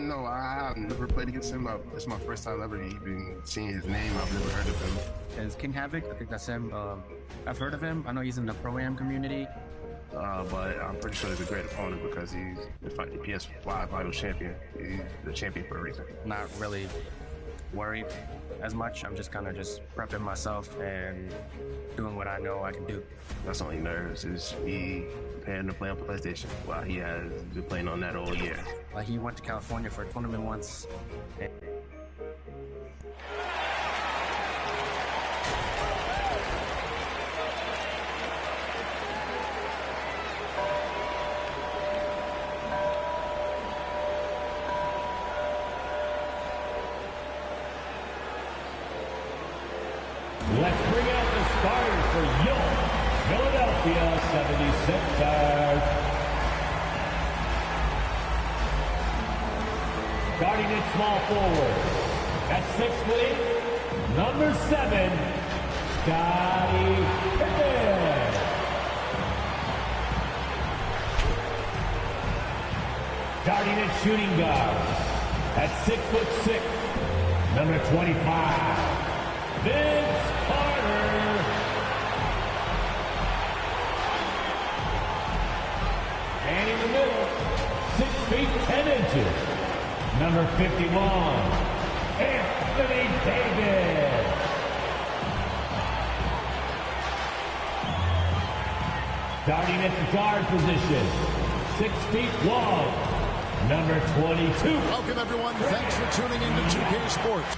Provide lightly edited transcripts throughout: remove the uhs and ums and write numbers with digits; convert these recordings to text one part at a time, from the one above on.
No, I've never played against him. It's my first time ever even seeing his name. I've never heard of him. Is King Havoc? I think that's him. I've heard of him. I know he's in the Pro-Am community. But I'm pretty sure he's a great opponent because he's the PS5 Finals champion. He's the champion for a reason. Not really worried as much. I'm just kind of prepping myself and doing what I know I can do. That's only nerves is he preparing to play on PlayStation while he has been playing on that all year. He went to California for a tournament once. Let's bring out the starters for your Philadelphia 76ers. Starting at small forward, at 6'8", number 7, Scottie Pippen. Starting at shooting guard, at 6'6", number 25, Vince Carter. And in the middle, 6 feet 10 inches, number 51, Anthony Davis. Starting at the guard position, 6 feet 1, number 22. Welcome, everyone. Thanks for tuning in to 2K Sports.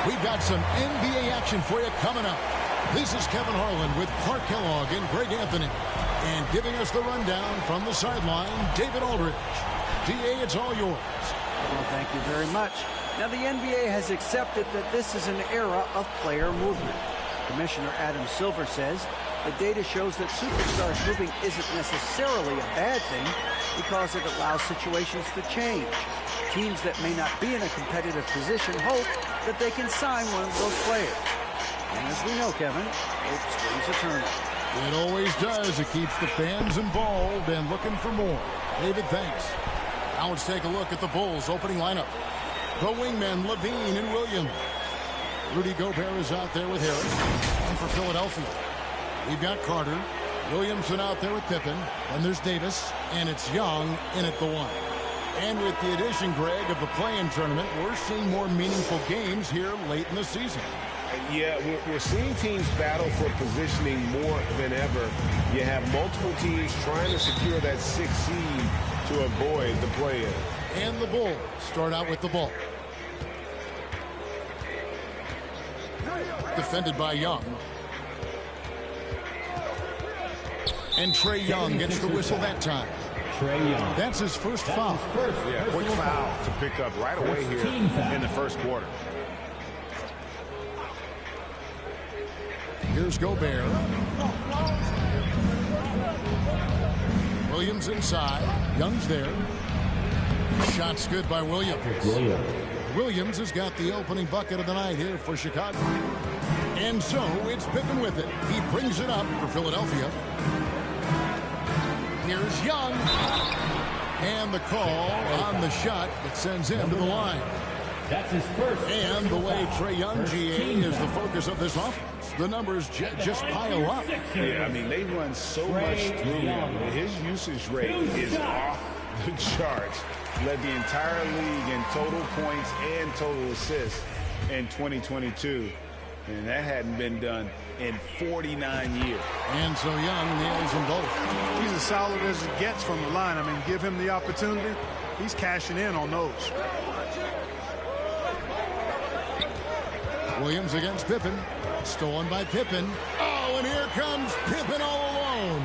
We've got some NBA action for you coming up. This is Kevin Harlan with Clark Kellogg and Greg Anthony. And giving us the rundown from the sideline, David Aldridge. DA, it's all yours. Well, thank you very much. Now, the NBA has accepted that this is an era of player movement. Commissioner Adam Silver says the data shows that superstars moving isn't necessarily a bad thing because it allows situations to change. Teams that may not be in a competitive position hope that they can sign one of those players. And as we know, Kevin, hope springs eternal. It always does. It keeps the fans involved and looking for more. David, thanks. Now let's take a look at the Bulls' opening lineup. The wingmen, Lavine and Williams. Rudy Gobert is out there with Harris. And for Philadelphia, we've got Carter. Williamson out there with Pippen. And there's Davis. And it's Young in at the 1. And with the addition, Greg, of the play-in tournament, we're seeing more meaningful games here late in the season. Yeah, we're seeing teams battle for positioning more than ever. You have multiple teams trying to secure that 6th seed to avoid the play-in. And the Bulls start out with the ball. Defended by Young. And Trae Young gets the whistle that time. Trae Young. That's his first foul. Yeah, quick foul to pick up right away here in the first quarter. Here's Gobert. Williams inside. Young's there. Shot's good by Williams. Williams has got the opening bucket of the night here for Chicago. And so it's Pippen with it. He brings it up for Philadelphia. Here's Young. And the call on the shot that sends him to the line. That's his first. And the way Trae Young, GA, is the focus of this offense, the numbers just pile up. Yeah, I mean, they run so much through him. His usage rate is off the charts. Led the entire league in total points and total assists in 2022. And that hadn't been done in 49 years. And so Young nails them both. He's as solid as it gets from the line. I mean, give him the opportunity. He's cashing in on those. Williams against Pippen. Stolen by Pippen. Oh, and here comes Pippen all alone.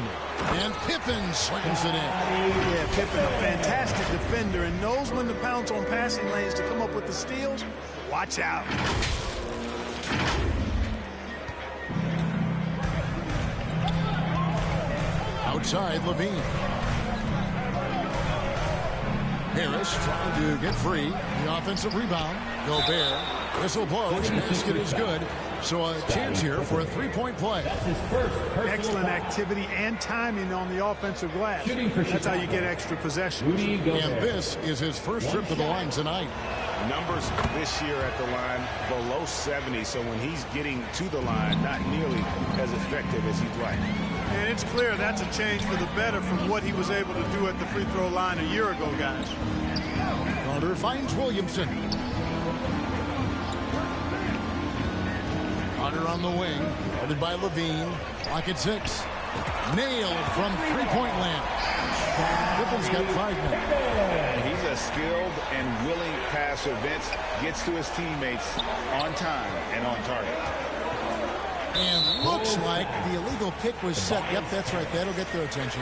And Pippen slams it in. Yeah, Pippen, a fantastic defender, and knows when to pounce on passing lanes to come up with the steals. Watch out. Outside, Lavine. Harris trying to get free. The offensive rebound. Gobert. Whistle blows. Basket is good. So a chance here for a three-point play. That's his first. Excellent activity and timing on the offensive glass. That's how you get extra possession. And this is his first trip to the line tonight. Numbers this year at the line below 70, so when he's getting to the line, not nearly as effective as he'd like. And it's clear that's a change for the better from what he was able to do at the free throw line a year ago, guys. Carter finds Williamson. Carter on the wing, guarded by Lavine. Clock at 6. Nailed from three-point land. Pippen's got 5 minutes. He's a skilled and willing passer. Vince gets to his teammates on time and on target. And looks like the illegal kick was set. Yep, that's right. That'll get their attention.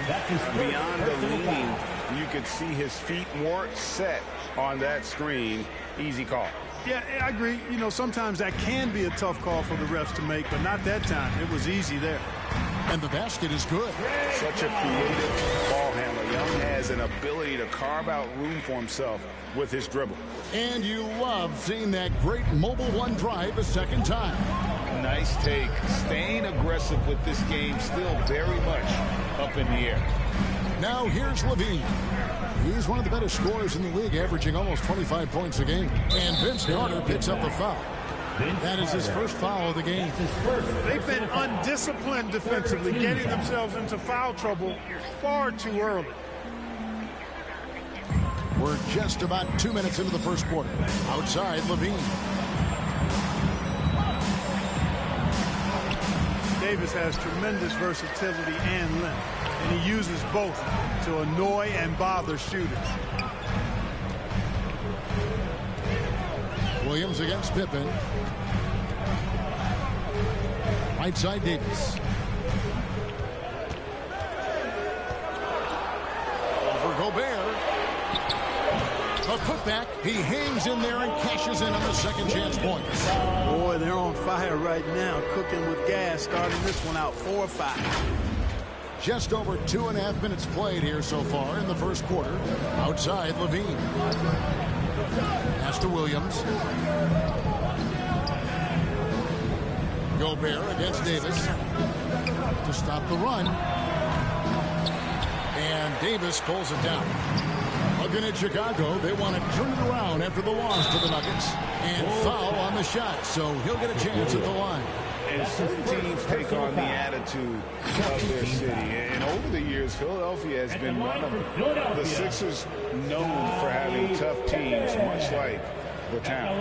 Beyond the leaning, you could see his feet weren't set on that screen. Easy call. Yeah, I agree. You know, sometimes that can be a tough call for the refs to make, but not that time. It was easy there. And the basket is good. Such a creative ball handler. Young has an ability to carve out room for himself with his dribble. And you love seeing that great mobile one drive a second time. Nice take. Staying aggressive with this game, still very much up in the air. Now here's Lavine. He's one of the better scorers in the league, averaging almost 25 points a game. And Vince Carter picks up the foul. That is his first foul of the game. They've been undisciplined defensively, getting themselves into foul trouble far too early. We're just about 2 minutes into the first quarter. Outside, Lavine. Davis has tremendous versatility and length, and he uses both to annoy and bother shooters. Williams against Pippen. Right side, Davis. Over Gobert. A putback. He hangs in there and cashes in on the second chance points. Boy, they're on fire right now, cooking with gas, starting this one out 4-5. Just over 2.5 minutes played here so far in the first quarter. Outside, Lavine. Pass to Williams. Gobert against Davis to stop the run. And Davis pulls it down. Looking at Chicago, they want to turn it around after the loss to the Nuggets. And foul on the shot, so he'll get a chance at the line. And certain teams take on the attitude of their city. And over the years, Philadelphia has been one of the Sixers known for having tough teams, much like the town.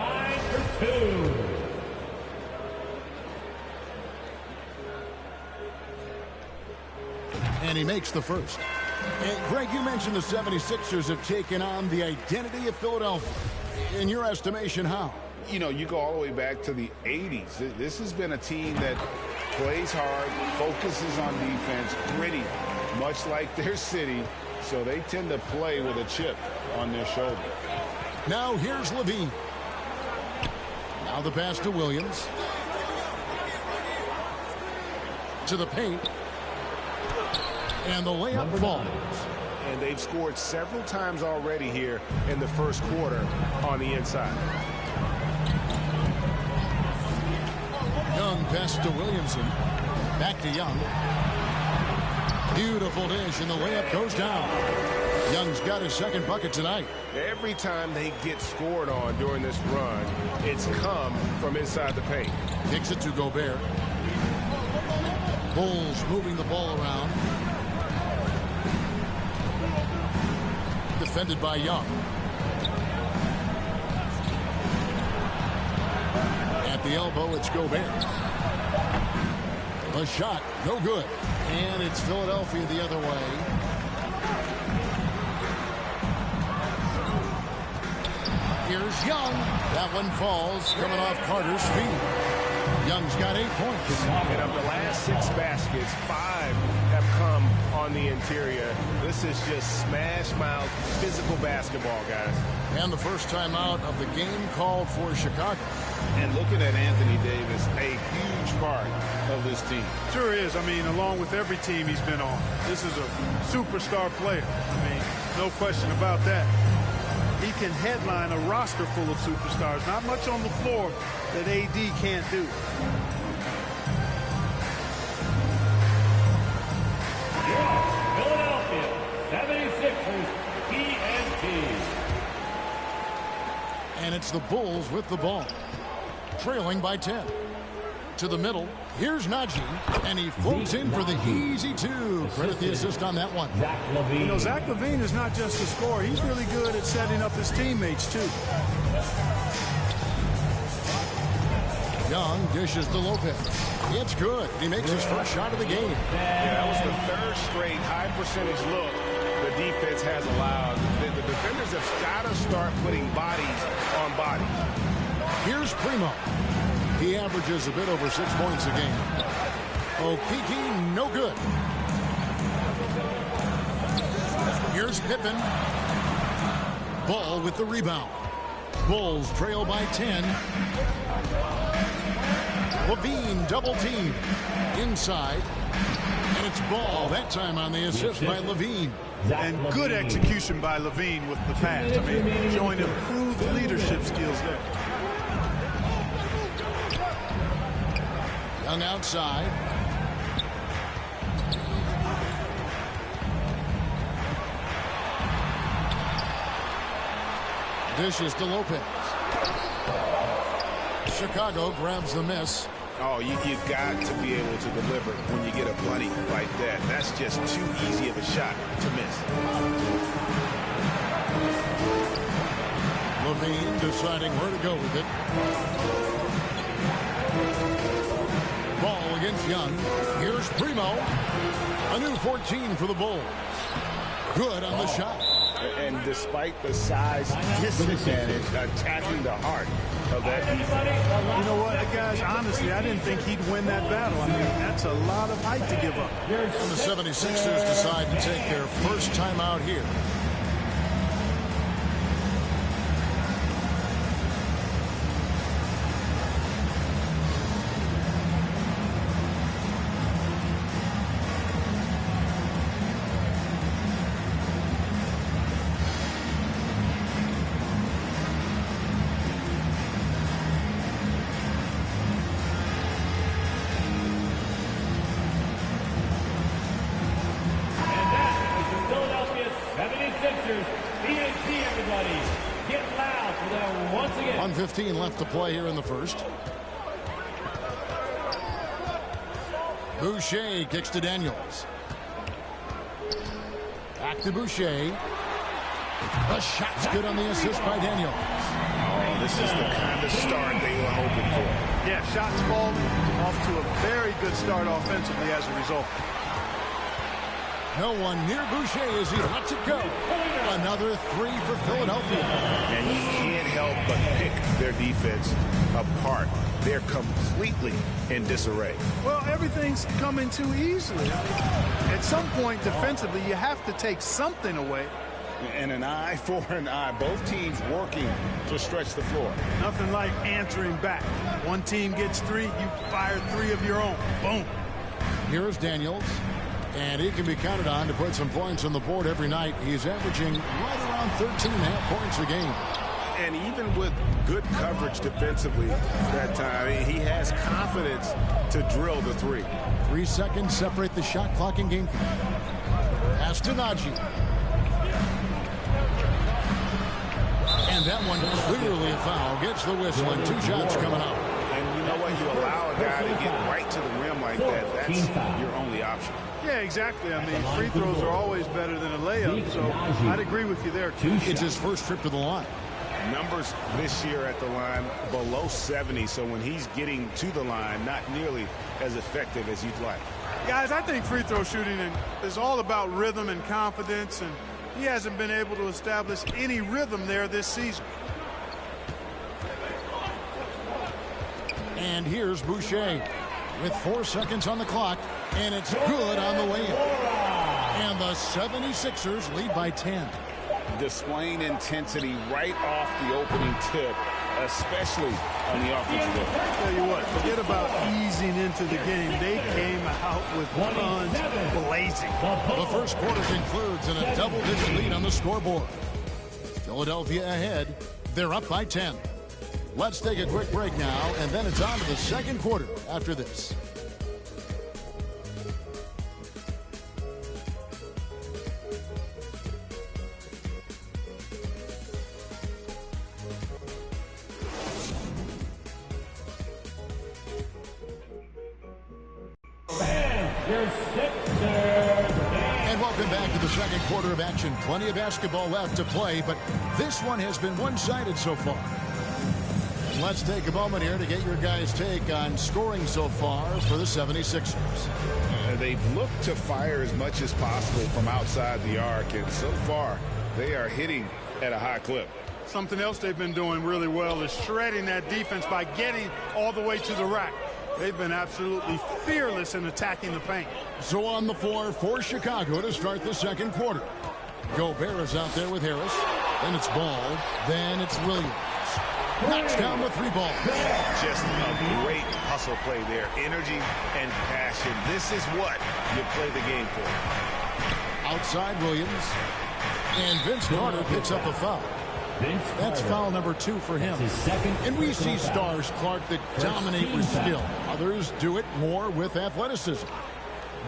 And he makes the first. And Greg, you mentioned the 76ers have taken on the identity of Philadelphia. In your estimation, how? You know, you go all the way back to the 80s. This has been a team that plays hard, focuses on defense, gritty, much like their city. So they tend to play with a chip on their shoulder. Now here's Lavine. Now the pass to Williams. To the paint. And the layup falls. And they've scored several times already here in the first quarter on the inside. Young pass to Williamson. Back to Young. Beautiful dish, and the layup goes down. Young's got his second bucket tonight. Every time they get scored on during this run, it's come from inside the paint. Kicks it to Gobert. Bulls moving the ball around. Defended by Young. At the elbow, it's Gobert. A shot, no good. And it's Philadelphia the other way. Here's Young. That one falls, coming off Carter's feet. Young's got 8 points. And of the last 6 baskets, 5 have come on the interior. This is just smash mouth physical basketball, guys. And the first time out of the game called for Chicago. And looking at Anthony Davis, a huge part of this team. Sure is. I mean, along with every team he's been on, this is a superstar player. I mean, no question about that. He can headline a roster full of superstars. Not much on the floor that AD can't do. Philadelphia 76ers TNT. And it's the Bulls with the ball. Trailing by 10. To the middle. Here's Najee. And he floats in for the easy 2. Credit the assist on that one. You know, Zach Lavine is not just a scorer. He's really good at setting up his teammates, too. Young dishes to Lopez. It's good. He makes his first shot of the game. Yeah, that was the third straight high percentage look the defense has allowed. The defenders have got to start putting bodies on bodies. Here's Primo. He averages a bit over 6 points a game. Okeke, no good. Here's Pippen. Ball with the rebound. Bulls trail by 10. Lavine double team. Inside. And it's Ball, that time on the assist by Lavine. And good execution by Lavine with the pass. I mean, showing improved leadership skills there. Young outside. Dishes to Lopez. Chicago grabs the miss. Oh, you got to be able to deliver when you get a bunny like that. That's just too easy of a shot to miss. Lavine deciding where to go with it. Ball against Young. Here's Primo. A new 14 for the Bulls. Good on the shot. And despite the size disadvantage, attacking the heart of that defense. You know what, guys, honestly, I didn't think he'd win that battle. I mean, that's a lot of height to give up. And the 76ers decide to take their first time out here. everybody. Get loud for them once again. 1:15 left to play here in the first. Boucher kicks to Daniels. Back to Boucher. The shot's good on the assist by Daniels. Oh, this is the kind of start they were hoping for. Yeah, shots falling off to a very good start offensively as a result. No one near Boucher as he lets it go. Another three for Philadelphia. And you can't help but pick their defense apart. They're completely in disarray. Well, everything's coming too easily. At some point defensively, you have to take something away. And an eye for an eye. Both teams working to stretch the floor. Nothing like answering back. One team gets three, you fire three of your own. Boom. Here's Daniels. And he can be counted on to put some points on the board every night. He's averaging right around 13.5 points a game. And even with good coverage defensively that time, he has confidence to drill the three. 3 seconds separate the shot clock and game. Pass to Najee. And that one clearly a foul. Gets the whistle and 2 shots coming up. And you know what? You allow a guy to get right to the rim like that. That's your only option. Yeah, exactly. I mean, free throws are always better than a layup, so I'd agree with you there, too. It's his first trip to the line. Numbers this year at the line below 70, so when he's getting to the line, not nearly as effective as you'd like. Guys, I think free throw shooting is all about rhythm and confidence, and he hasn't been able to establish any rhythm there this season. And here's Boucher with 4 seconds on the clock, and it's good on the way in. And the 76ers lead by 10. Displaying intensity right off the opening tip, especially on the offensive end. Tell you what, forget about easing into the game. They came out with guns blazing. The first quarter concludes in a double-digit lead on the scoreboard. Philadelphia ahead. They're up by 10. Let's take a quick break now, and then it's on to the second quarter after this. And welcome back to the second quarter of action. Plenty of basketball left to play, but this one has been one-sided so far. Let's take a moment here to get your guys' take on scoring so far for the 76ers. They've looked to fire as much as possible from outside the arc, and so far they are hitting at a high clip. Something else they've been doing really well is shredding that defense by getting all the way to the rack. They've been absolutely fearless in attacking the paint. So on the floor for Chicago to start the second quarter. Gobert is out there with Harris. Then it's Ball. Then it's Williams. Knocks down the 3 ball. Just a great hustle play there. Energy and passion. This is what you play the game for. Outside Williams. And Vince Carter picks up a foul. That's foul number 2 for him. And we see stars, Clark, that dominate with skill. Others do it more with athleticism.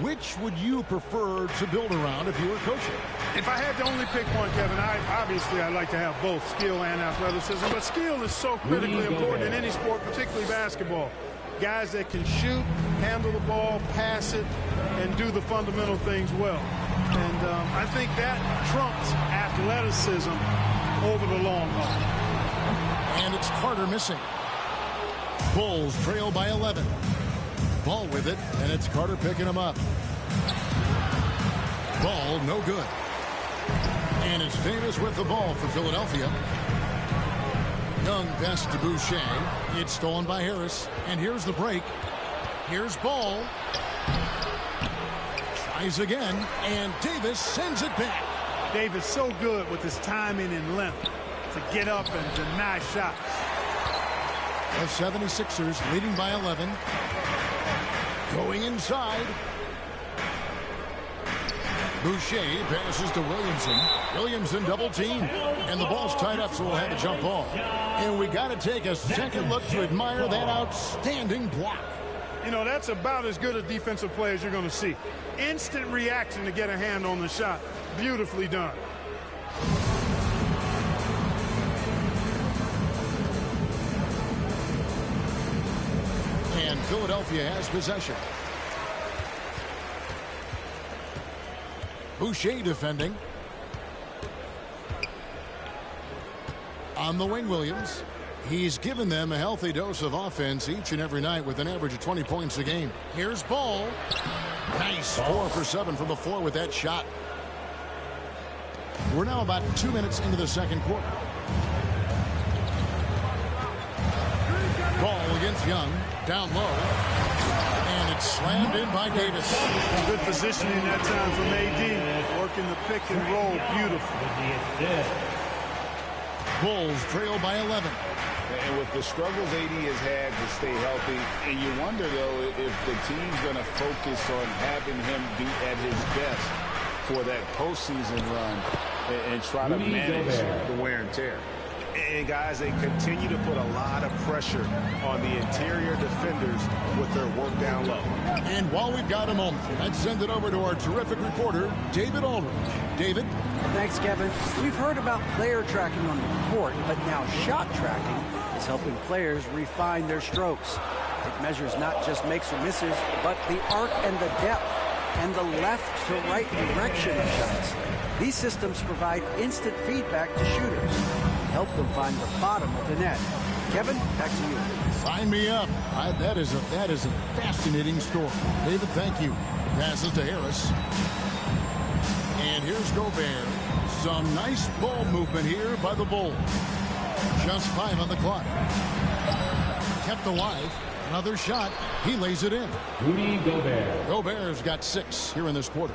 Which would you prefer to build around if you were coaching? If I had to only pick one, Kevin, I'd like to have both skill and athleticism. But skill is so critically important in any sport, particularly basketball. Guys that can shoot, handle the ball, pass it, and do the fundamental things well. And I think that trumps athleticism over the long haul. And it's Carter missing. Bulls trail by 11. Ball with it, and it's Carter picking him up. Ball, no good. And it's Davis with the ball for Philadelphia. Young pass to Boucher. It's stolen by Harris. And here's the break. Here's Ball. Tries again, and Davis sends it back. Davis so good with his timing and length to get up and deny shots. The 76ers leading by 11. Going inside. Boucher passes to Williamson. Williamson double team. And the ball's tied up, so we'll have a jump ball. And we got to take a second look to admire that outstanding block. You know, that's about as good a defensive play as you're going to see. Instant reaction to get a hand on the shot. Beautifully done. And Philadelphia has possession. Boucher defending. On the wing, Williams. He's given them a healthy dose of offense each and every night with an average of 20 points a game. Here's Ball. Nice. 4 for 7 from the floor with that shot. We're now about 2 minutes into the second quarter. Ball against Young. Down low. And it's slammed in by Davis. Good positioning that time from AD. Working the pick and roll. Beautiful. Bulls trail by 11. And with the struggles AD has had to stay healthy, and you wonder, though, if the team's going to focus on having him be at his best for that postseason run and try to manage the wear and tear. And, guys, they continue to put a lot of pressure on the interior defenders with their work down low. And while we've got a moment, let's send it over to our terrific reporter, David Aldridge. David? Thanks, Kevin. We've heard about player tracking on the court, but now shot tracking is helping players refine their strokes. It measures not just makes or misses, but the arc and the depth and the left to right direction of shots. These systems provide instant feedback to shooters and help them find the bottom of the net. Kevin, back to you. Sign me up. That is a fascinating story. David, thank you. Passes to Harris. And here's Gobert. Some nice ball movement here by the Bulls. Just 5 on the clock. Kept alive. Another shot. He lays it in. Rudy Gobert. Gobert's got 6 here in this quarter.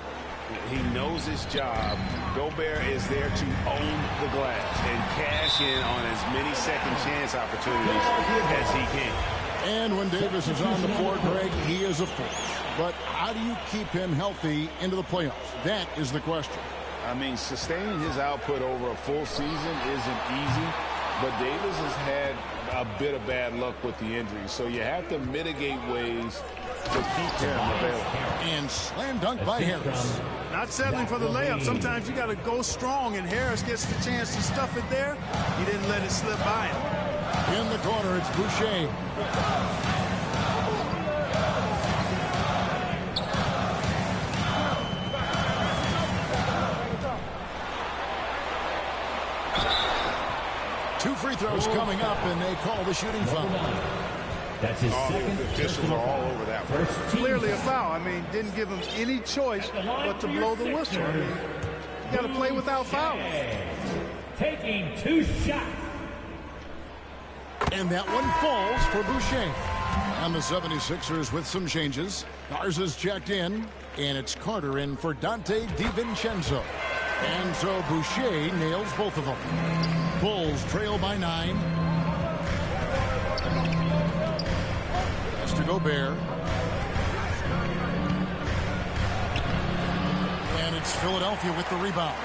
He knows his job. Gobert is there to own the glass and cash in on as many second chance opportunities as he can. And when Davis is on the floor, Greg, he is a force. But how do you keep him healthy into the playoffs? That is the question. I mean, sustaining his output over a full season isn't easy, but Davis has had a bit of bad luck with the injury, so you have to mitigate ways to keep him available. And slam dunk by Harris. Not settling for the layup. Sometimes you got to go strong, and Harris gets the chance to stuff it there. He didn't let it slip by him. In the corner, it's Boucher. 2 free throws coming up, and they call the shooting foul. That's his Oh, second the officials are all over that one. First team Clearly a foul. I mean, didn't give him any choice but to blow the whistle. I mean, you got to play without fouling. taking 2 shots. And that one falls for Boucher. And the 76ers with some changes. Garza's checked in, and it's Carter in for Dante DiVincenzo. And so Boucher nails both of them. Bulls trail by 9. Has to Gobert. And it's Philadelphia with the rebound.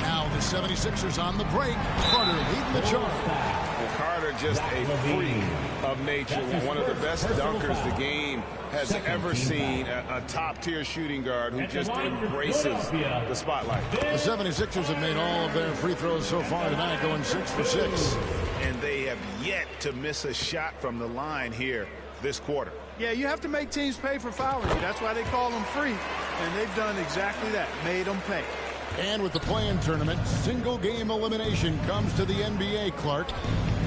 Now the 76ers on the break. Carter leading the charge. Well, Carter just a freak of nature. One of the best dunkers the game has ever seen. A top-tier shooting guard who just embraces the spotlight. The 76ers have made all of their free throws so far tonight, going 6 for 6. And they have yet to miss a shot from the line here this quarter. Yeah, you have to make teams pay for fouling you. That's why they call them free. And they've done exactly that, made them pay. And with the play-in tournament, single-game elimination comes to the NBA, Clark.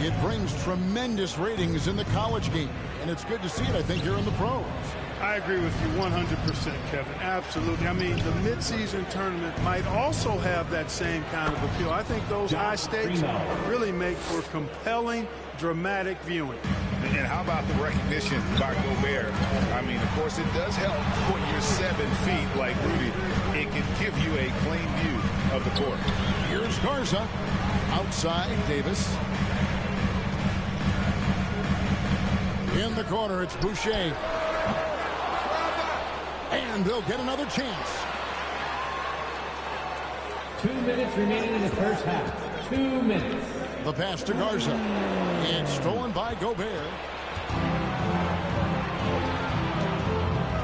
It brings tremendous ratings in the college game. And it's good to see it, I think, here in the pros. I agree with you 100%, Kevin. Absolutely. I mean, the midseason tournament might also have that same kind of appeal. I think those high stakes really make for compelling, dramatic viewing. And how about the recognition by Gobert? I mean, of course, it does help when you're 7 feet like Rudy. It can give you a clean view of the court. Here's Garza. Outside, Davis. In the corner, it's Boucher. And they'll get another chance. 2 minutes remaining in the first half. 2 minutes. The pass to Garza. And stolen by Gobert.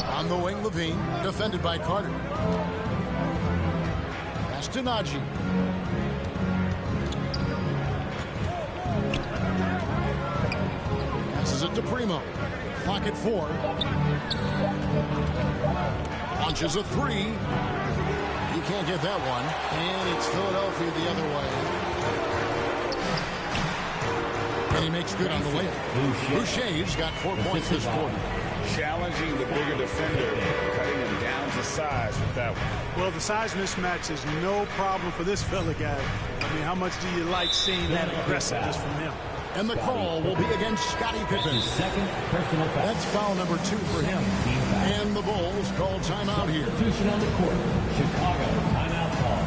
On the wing, Lavine. Defended by Carter. Pass to Najee. Passes it to Primo. Clock at 4. Launches a 3. He can't get that one. And it's Philadelphia the other way. And he makes good on the way. Boucher's got 4 points this quarter. Challenging the bigger defender, cutting him down to size with that one. Well, the size mismatch is no problem for this fella, guy. I mean, how much do you like seeing that aggressiveness from him? And the call will be against Scottie Pippen. Second personal foul. That's foul number 2 for him. And the Bulls call timeout here. Substitution on the court. Chicago timeout call.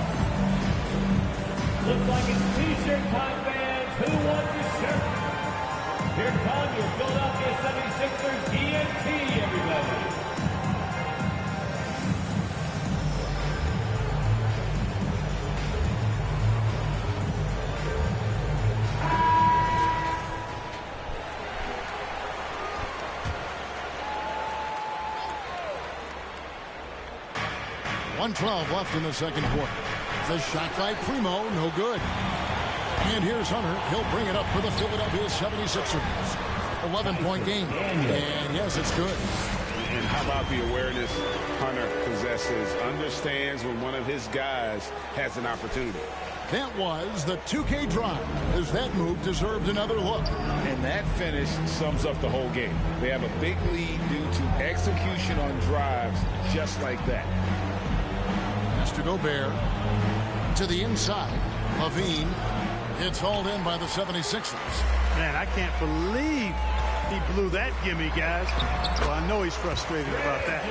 Looks like it's t-shirt time, fans. Who wants your shirt? Here come your Philadelphia 76ers DNT, everybody. .112 left in the second quarter. The shot by Primo, no good. And here's Hunter. He'll bring it up for the Philadelphia 76ers. 11-point game. And yes, it's good. And how about the awareness Hunter possesses? Understands when one of his guys has an opportunity. That was the 2K drive, as that move deserved another look. And that finish sums up the whole game. They have a big lead due to execution on drives just like that. Has to Gobert. To the inside. Lavine. It's hauled in by the 76ers. Man, I can't believe he blew that gimme, guys. Well, I know he's frustrated about that.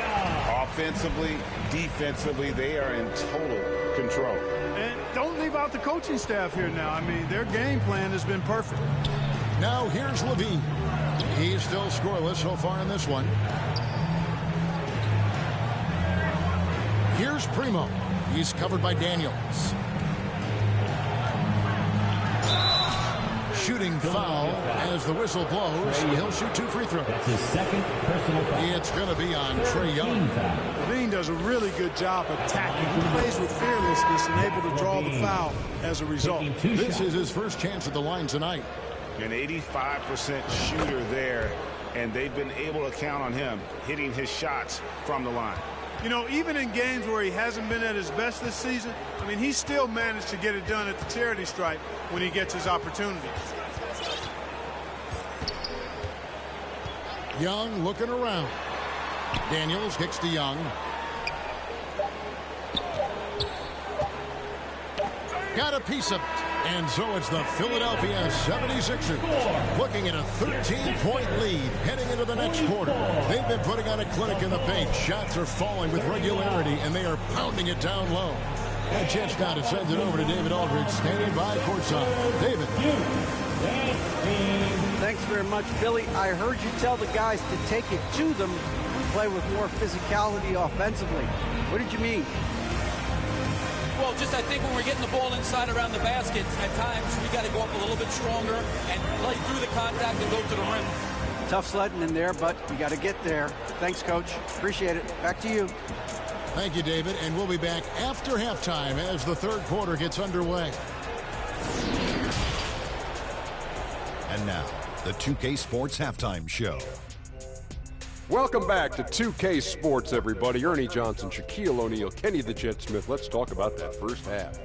Offensively, defensively, they are in total control. And don't leave out the coaching staff here now. I mean, their game plan has been perfect. Now here's Lavine. He's still scoreless so far in this one. Here's Primo. He's covered by Daniels. Shooting foul as the whistle blows. He'll shoot 2 free throws. That's his second personal foul. It's going to be on Trae Young. Lavine does a really good job attacking. He plays with fearlessness and able to draw the foul as a result. This is his first chance at the line tonight. An 85% shooter there, and they've been able to count on him hitting his shots from the line. You know, even in games where he hasn't been at his best this season, I mean, he still managed to get it done at the charity stripe when he gets his opportunities. Young looking around. Daniels kicks to Young. Got a piece of it. And so it's the Philadelphia 76ers looking at a 13-point lead heading into the next quarter. They've been putting on a clinic in the paint. Shots are falling with regularity, and they are pounding it down low. A chance now to send it over to David Aldridge, standing by courtside. David. Thanks very much, Billy. I heard you tell the guys to take it to them and play with more physicality offensively. What did you mean? Well, just I think when we're getting the ball inside around the basket, at times we got to go up a little bit stronger and play through the contact and go to the rim. Tough sledding in there, but you got to get there. Thanks, Coach. Appreciate it. Back to you. Thank you, David. And we'll be back after halftime as the third quarter gets underway. And now, the 2K Sports Halftime Show. Welcome back to 2K Sports, everybody. Ernie Johnson, Shaquille O'Neal, Kenny the Jet Smith. Let's talk about that first half.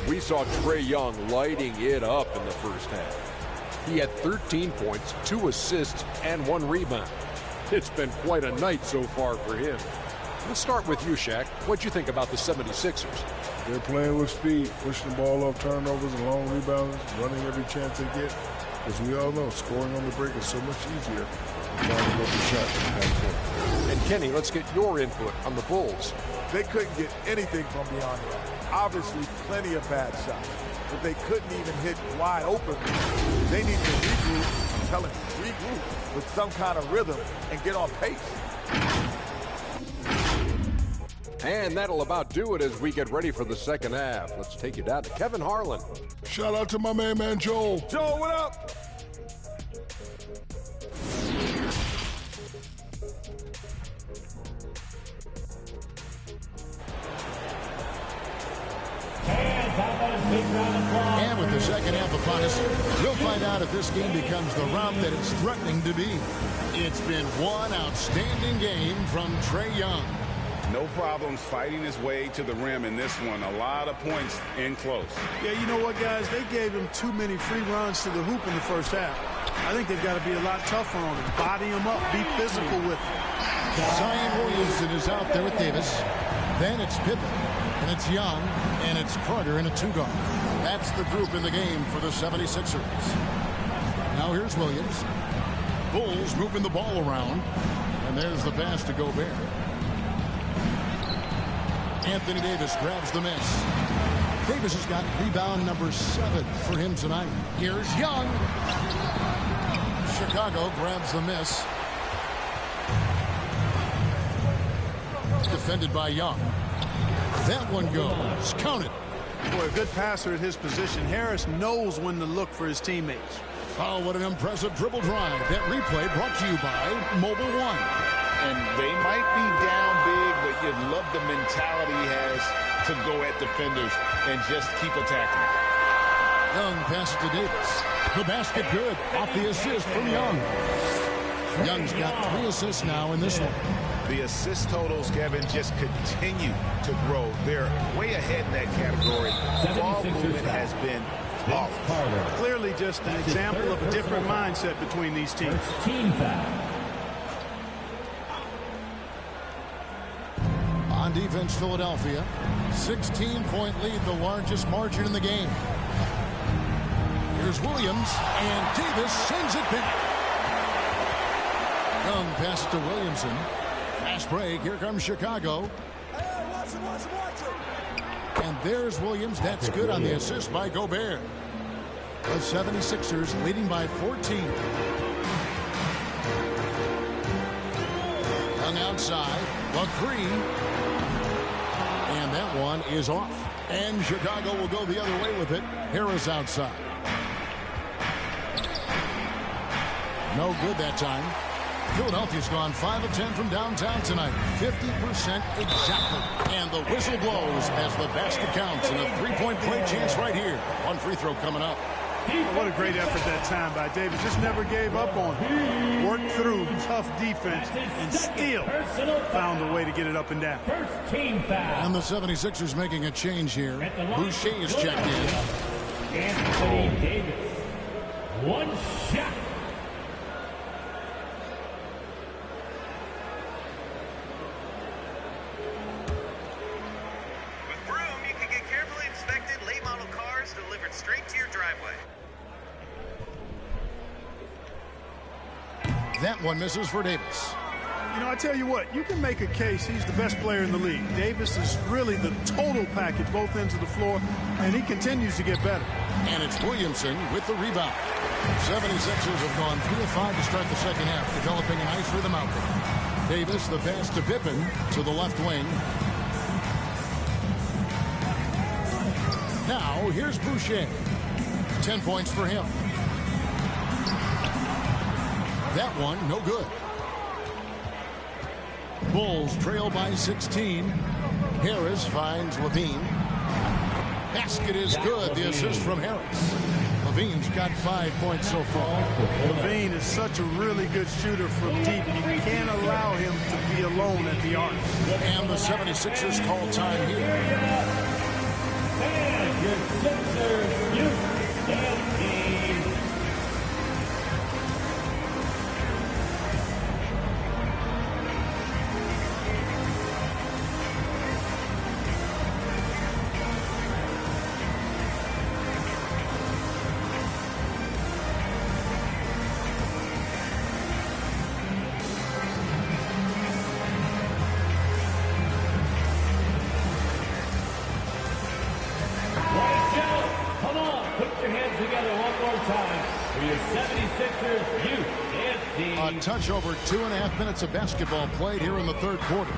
We saw Trae Young lighting it up in the first half. He had 13 points, 2 assists, and 1 rebound. It's been quite a night so far for him. Let's start with you, Shaq. What'd you think about the 76ers? They're playing with speed, pushing the ball off turnovers and long rebounds, running every chance they get. As we all know, scoring on the break is so much easier. And Kenny, let's get your input on the Bulls. They couldn't get anything from beyond the arc. Obviously, plenty of bad shots, but they couldn't even hit wide open. They need to regroup. I'm telling you, regroup with some kind of rhythm and get on pace. And that'll about do it as we get ready for the second half. Let's take you down to Kevin Harlan. Shout out to my man Joel. Joel, what up? And with the second half upon us, we'll find out if this game becomes the rout that it's threatening to be. It's been one outstanding game from Trae Young. No problems fighting his way to the rim in this one. A lot of points in close. Yeah, you know what, guys? They gave him too many free runs to the hoop in the first half. I think they've got to be a lot tougher on him. Body him up. Be physical with him. Zion Williamson is out there with Davis. Then it's Pippen. And it's Young. And it's Carter in a two-guard. That's the group in the game for the 76ers. Now here's Williams. Bulls moving the ball around. And there's the pass to Gobert. Anthony Davis grabs the miss. Davis has got rebound number 7 for him tonight. Here's Young. Chicago grabs the miss. Defended by Young. That one goes. Count it. Boy, a good passer at his position. Harris knows when to look for his teammates. Oh, what an impressive dribble drive. That replay brought to you by Mobile One. And they might be down big, but you love the mentality he has to go at defenders and just keep attacking. Young passes to Davis. The basket good. Off the assist from Young. Young's got 3 assists now in this one. The assist totals, Kevin, just continue to grow. They're way ahead in that category. Ball movement has been flawless. Clearly just an example of a different mindset between these teams. Team foul. On defense, Philadelphia. 16-point lead, the largest margin in the game. Here's Williams, and Davis sends it back. Young passes to Williamson. Fast break. Here comes Chicago. And there's Williams. That's good on the assist by Gobert. The 76ers leading by 14. Young outside. The 3. And that one is off. And Chicago will go the other way with it. Harris outside. No good that time. Philadelphia's gone 5 of 10 from downtown tonight. 50% exactly. And the whistle blows as the basket counts. And a 3-point play chance right here. One free throw coming up. What a great effort that time by Davis. Just never gave up on him. Worked through tough defense and still found a way to get it up and down. First team foul. And the 76ers making a change here. Boucher is checked in. Anthony Davis. One shot. With Broom, you can get carefully inspected late model cars delivered straight to your driveway. That one misses for Davis. You know, I tell you what, you can make a case he's the best player in the league. Davis is really the total package, both ends of the floor, and he continues to get better. And it's Williamson with the rebound. 76ers have gone 3 of 5 to start the second half, developing a nice rhythm out there. Davis, the pass to Pippen to the left wing. Now, here's Boucher. 10 points for him. That one, no good. Bulls trail by 16. Harris finds Lavine. Basket is good. The assist from Harris. Lavine's got 5 points so far. Lavine is such a really good shooter from deep. You can't allow him to be alone at the arc. And the 76ers call time here. And your Sixers youth dance team. Come on, put your hands together one more time for your 76ers youth dance team. A touch over 2.5 minutes of basketball played here in the third quarter.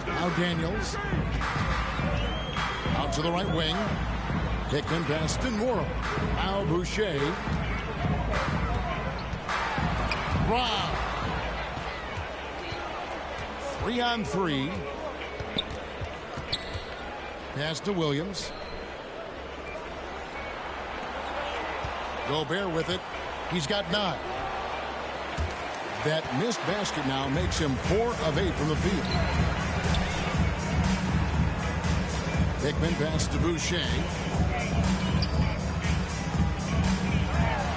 Now Daniels. Out to the right wing. Hickman pass to Morrow. Now Boucher. Brown. 3-on-3. Pass to Williams. Gobert with it. He's got 9. That missed basket now makes him 4 of 8 from the field. Hickman pass to Boucher.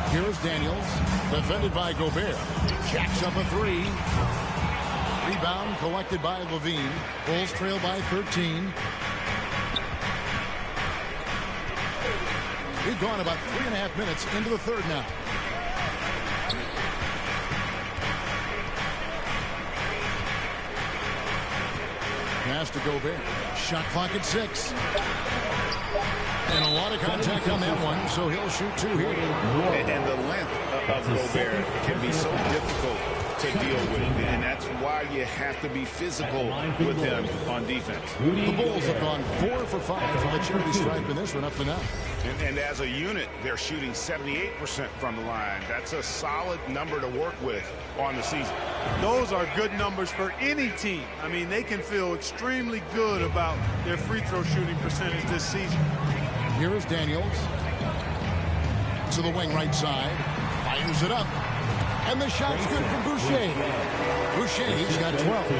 Here's Daniels. Defended by Gobert. Jacks up a 3. Rebound collected by Lavine. Bulls trail by 13. We've gone about 3.5 minutes into the third now. Pass to Gobert. Shot clock at 6. And a lot of contact on that one, so he'll shoot 2 here. And the length of Gobert can be so difficult to deal with, and that's why you have to be physical with him on defense. The Bulls have gone 4 for 5 from the charity stripe in this one up to now. And as a unit, they're shooting 78% from the line. That's a solid number to work with on the season. Those are good numbers for any team. I mean, they can feel extremely good about their free throw shooting percentage this season. Here is Daniels. To the wing right side. Fires it up. And the shot's good from Boucher. Boucher's got 12.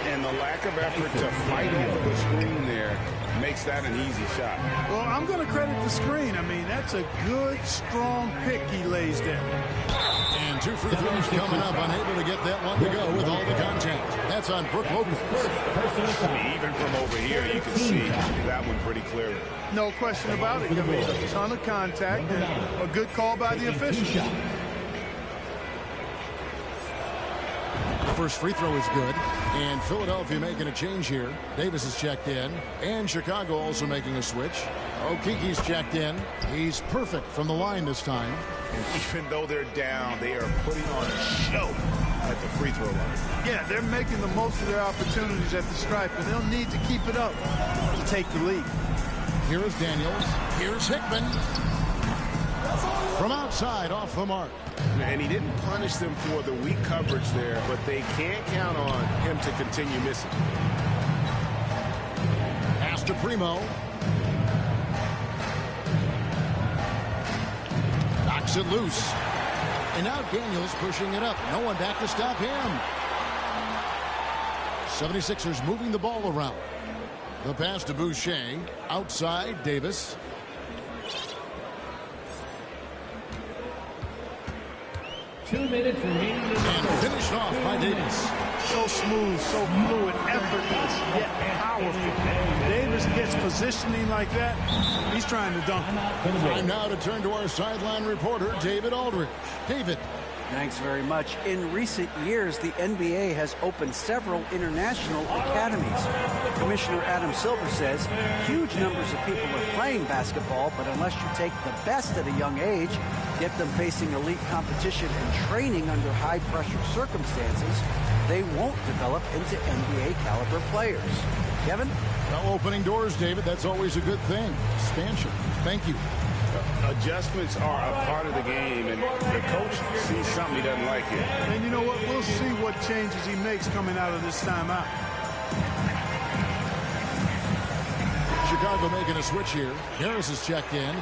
And the lack of effort to fight over the screen there makes that an easy shot. Well, I'm going to credit the screen. I mean, that's a good, strong pick he lays there. And 2 free throws coming up. Unable to get that one to go with all the contact. That's on Brook Lopez. Even from over here, you can see that one pretty clearly. No question about it. I mean, a ton of contact and a good call by the officials. First free throw is good. And Philadelphia making a change here. Davis is checked in. And Chicago also making a switch. Okiki's checked in. He's perfect from the line this time. And even though they're down, they are putting on a show at the free throw line. Yeah, they're making the most of their opportunities at the stripe, and they'll need to keep it up to take the lead. Here is Daniels. Here's Hickman. From outside, off the mark. And he didn't punish them for the weak coverage there, but they can't count on him to continue missing. Pass to Primo. Kicks it loose. And now Daniels pushing it up. No one back to stop him. 76ers moving the ball around. The pass to Boucher. Outside, Davis. Two minutes remaining. And finished off by Davis. So smooth, so fluid, effortless, yet powerful. Davis gets positioning like that. He's trying to dunk. Time now to turn to our sideline reporter, David Aldridge. David. Thanks very much. In recent years, the NBA has opened several international academies. Commissioner Adam Silver says huge numbers of people are playing basketball, but unless you take the best at a young age, get them facing elite competition and training under high-pressure circumstances, they won't develop into NBA-caliber players. Kevin? Well, opening doors, David, that's always a good thing. Expansion. Thank you. Adjustments are a part of the game, and the coach sees something he doesn't like here. And you know what? We'll see what changes he makes coming out of this timeout. Chicago making a switch here. Harris is checked in.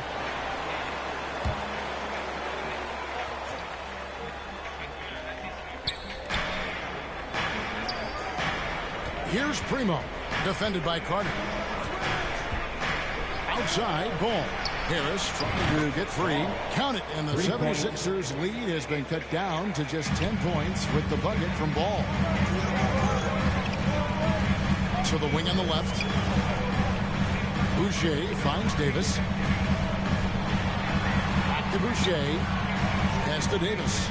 Here's Primo, defended by Carter. Outside, Ball. Harris trying to get free. Count it, and the 76ers lead has been cut down to just 10 points with the bucket from Ball. To the wing on the left. Boucher finds Davis. Back to Boucher. Pass to Davis.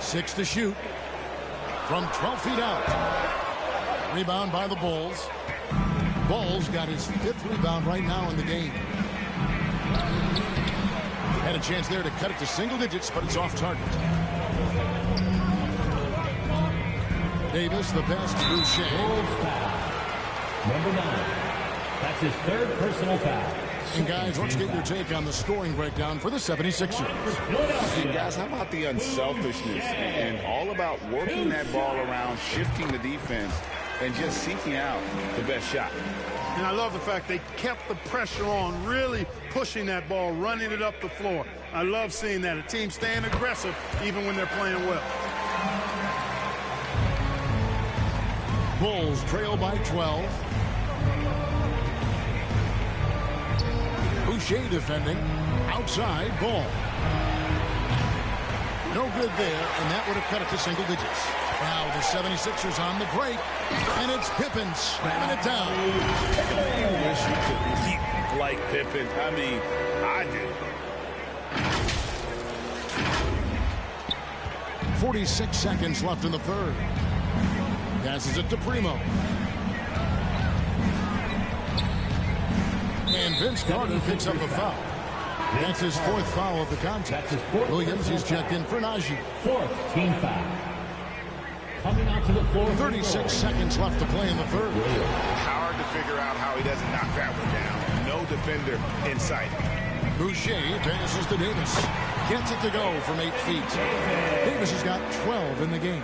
6 to shoot. From 12 feet out. Rebound by the Bulls. Bulls got his 5th rebound right now in the game. Had a chance there to cut it to single digits, but it's off target. Davis, the pass to Boucher. Number 9. That's his 3rd personal foul. And guys, let's get your take on the scoring breakdown for the 76ers. And guys, how about the unselfishness and all about working that ball around, shifting the defense, and just seeking out the best shot. And I love the fact they kept the pressure on, really pushing that ball, running it up the floor. I love seeing that. A team staying aggressive even when they're playing well. Bulls trail by 12. Boucher defending. Outside, Ball. No good there, and that would have cut it to single digits. Now the 76ers on the break, and it's Pippen slamming it down. I wish you could keep like Pippen. I mean, I do. 46 seconds left in the third. Passes it to Primo. And Vince Carter picks up a foul. That's his 4th foul of the contest. Williams is checked in for Najee. 4th team foul. Coming out to the floor. 36 seconds left to play in the third. Hard to figure out how he doesn't knock that one down. No defender in sight. Boucher passes to Davis. Gets it to go from 8 feet. Davis has got 12 in the game.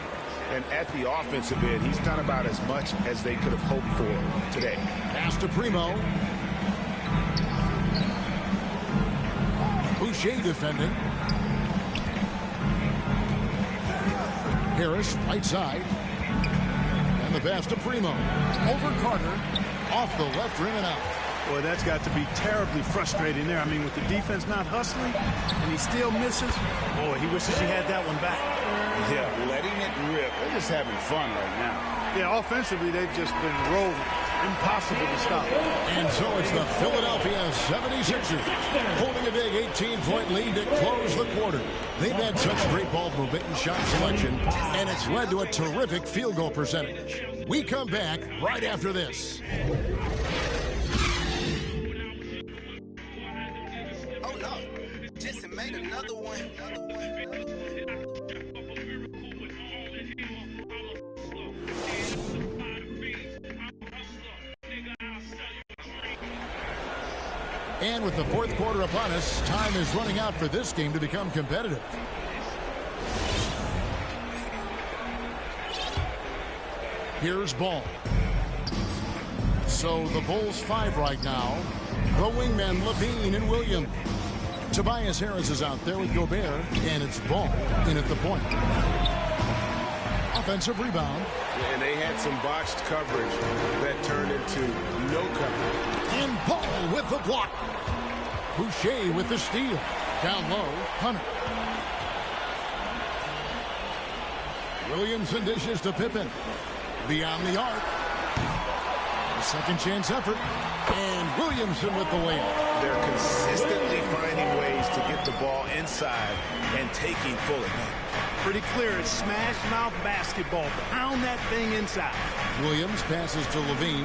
And at the offensive end, he's done about as much as they could have hoped for today. Pass to Primo. Boucher defending. Harris, right side. And the pass to Primo. Over Carter. Off the left rim and out. Boy, that's got to be terribly frustrating there. I mean, with the defense not hustling, and he still misses. Boy, he wishes he had that one back. Yeah, letting it rip. They're just having fun right now. Yeah, offensively, they've just been rolling. Impossible to stop. And so it's the Philadelphia 76ers holding a big 18-point lead to close the quarter. They've had such great ball movement and shot selection, and it's led to a terrific field goal percentage. We come back right after this. Oh, no. Just made another one. And with the 4th quarter upon us, time is running out for this game to become competitive. Here's Ball. So the Bulls 5 right now. The wingmen, Lavine and Williams. Tobias Harris is out there with Gobert, and it's Ball in at the point. Offensive rebound. And they had some botched coverage that turned into no coverage. And Ball with the block. Boucher with the steal. Down low, Hunter. Williamson dishes to Pippen. Beyond the arc. A second chance effort. And Williamson with the layup. They're consistently finding ways to get the ball inside and taking full advantage. Pretty clear, it's smash mouth basketball. Pound that thing inside. Williams passes to Lavine.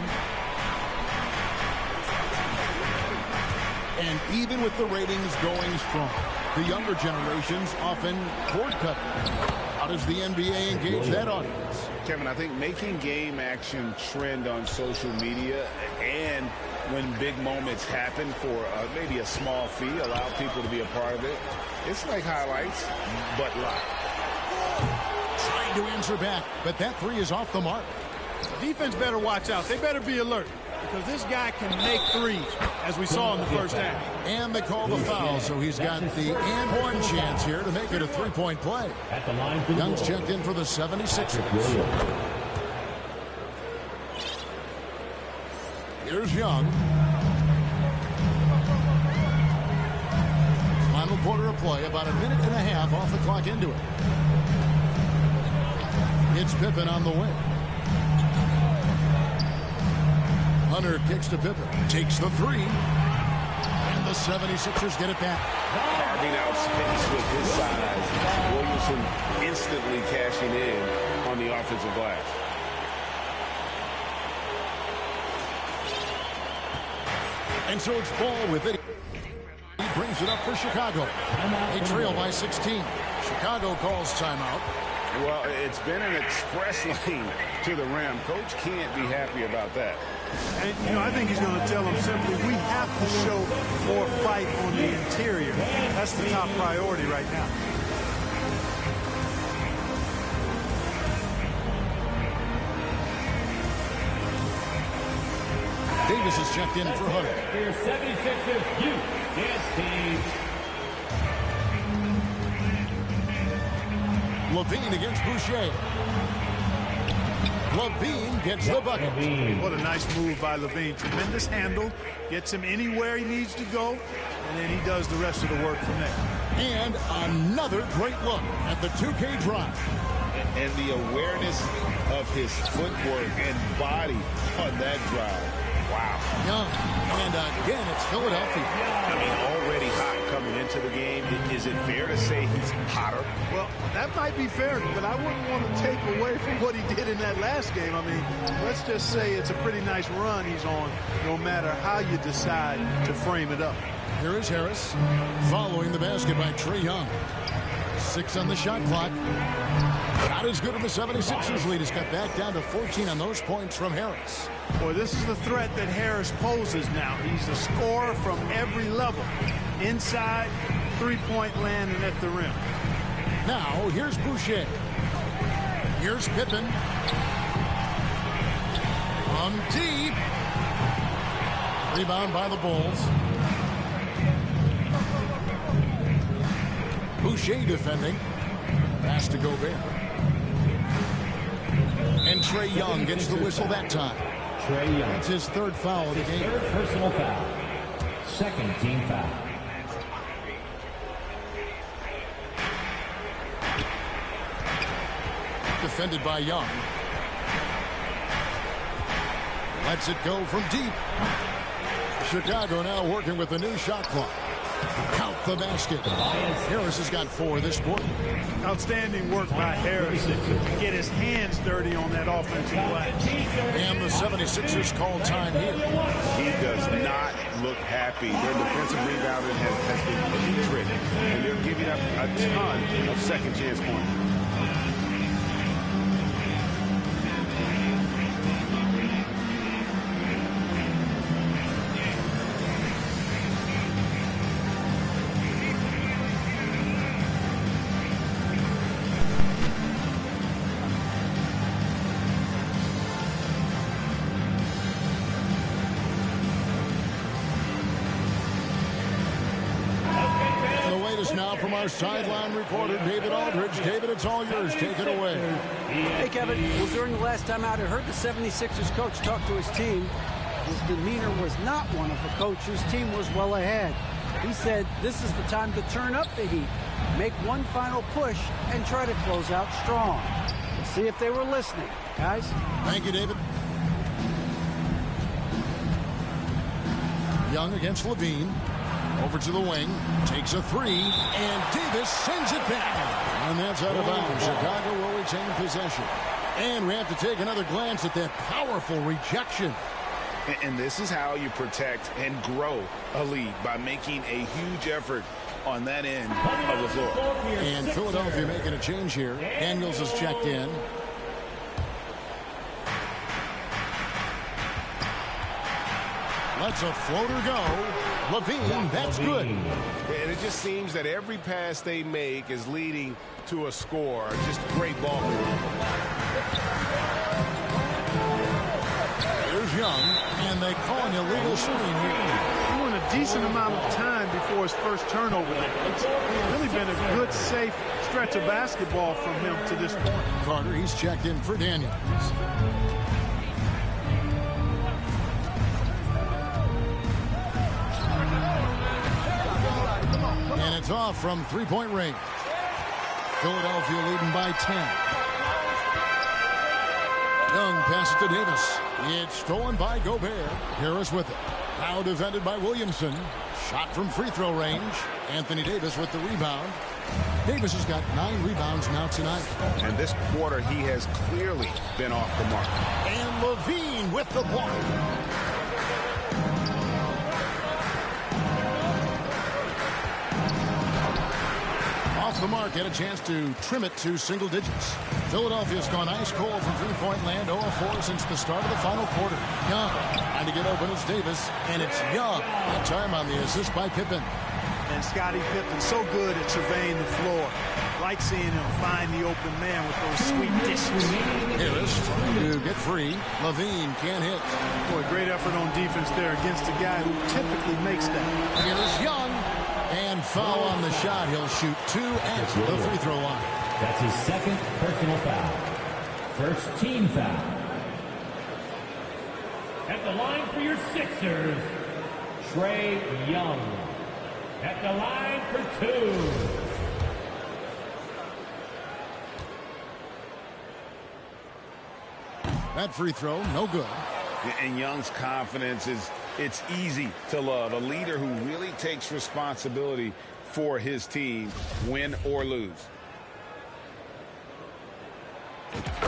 And even with the ratings going strong, the younger generations often cord cut. How does the NBA engage that audience? Kevin, I think making game action trend on social media and when big moments happen for maybe a small fee, allow people to be a part of it. It's like highlights, but live. Trying to answer back, but that three is off the mark. Defense better watch out. They better be alert because this guy can make threes, as we saw in the first half. And they call the foul, so he's got the and one chance here to make it a three-point play. Young's checked in for the 76ers. Here's Young. Final quarter of play, about a minute and a half off the clock into it. It's Pippen on the wing. Hunter kicks to Pippen, takes the three, and the 76ers get it back. Carving out space with his size. Williamson instantly cashing in on the offensive glass. And so it's Ball with it. He brings it up for Chicago. They trail by 16. Chicago calls timeout. Well, it's been an express lane to the rim. Coach can't be happy about that. And, you know, I think he's going to tell them simply, we have to show more fight on the interior. That's the top priority right now. Davis is checked in for Hunter. For your 76ers, you dance team. Lavine against Boucher. Lavine gets the bucket. What a nice move by Lavine. Tremendous handle. Gets him anywhere he needs to go. And then he does the rest of the work from there. And another great look at the 2K drive. And the awareness of his footwork and body on that drive. Wow. Young. And again, it's Philadelphia. I mean, already hot coming into the game. Is it fair to say he's hotter? Well, that might be fair, but I wouldn't want to take away from what he did in that last game. I mean, let's just say it's a pretty nice run he's on, no matter how you decide to frame it up. Here is Harris following the basket by Trae Young. 6 on the shot clock. Not as good of the 76ers lead. Has cut back down to 14 on those points from Harris. Boy, this is the threat that Harris poses now. He's a scorer from every level. Inside, three-point land, and at the rim. Now, here's Boucher. Here's Pippen. On deep. Rebound by the Bulls. Boucher defending. Pass to Gobert. And Trae Young gets the whistle that time. Trae Young. That's his third foul of the game. Third personal foul. Second team foul. Defended by Young. Lets it go from deep. Chicago now working with the new shot clock. Count the basket. Harris has got 4 this quarter. Outstanding work by Harris to get his hands dirty on that offensive glass. And the 76ers call time here. He does not look happy. Their defensive rebounding has been putrid, and they're giving up a ton of second chance points. our sideline reporter, David Aldridge. David, it's all yours. Take it away. Hey, Kevin. Well, during the last time out, I heard the 76ers coach talk to his team. His demeanor was not one of a coach whose team was well ahead. He said this is the time to turn up the heat, make one final push, and try to close out strong. Let's see if they were listening, guys. Thank you, David. Young against Lavine. Over to the wing. Takes a three. And Davis sends it back. And that's out of bounds. Chicago will retain possession. And we have to take another glance at that powerful rejection. And this is how you protect and grow a lead, by making a huge effort on that end of the floor. And Philadelphia making a change here. Daniels has checked in. Lets a floater go. Lavine, that's good. And it just seems that every pass they make is leading to a score. Just great ball movement. Here's Young, and they call an illegal screen here. He went a decent amount of time before his first turnover there. It's really been a good, safe stretch of basketball from him to this point. Carter, he's checked in for Daniels. And it's off from three-point range. Philadelphia leading by 10. Young passes to Davis. It's stolen by Gobert. Harris with it. Now defended by Williamson. Shot from free throw range. Anthony Davis with the rebound. Davis has got 9 rebounds now tonight. And this quarter, he has clearly been off the mark. And Lavine with the block. Off the mark, had a chance to trim it to single digits. Philadelphia's gone ice cold from three-point land, 0-4 since the start of the final quarter. Young trying to get open is Davis, and it's Young. That time on the assist by Pippen. And Scottie Pippen so good at surveying the floor. Like seeing him find the open man with those sweet dishes. Harris trying to get free. Lavine can't hit. Boy, great effort on defense there against a guy who typically makes that. Here's Young. And foul on the shot. He'll shoot 2 at the free throw line. That's his second personal foul. First team foul. At the line for your Sixers, Trae Young. At the line for 2. That free throw, no good. And Young's confidence it's easy to love. A leader who really takes responsibility for his team, win or lose.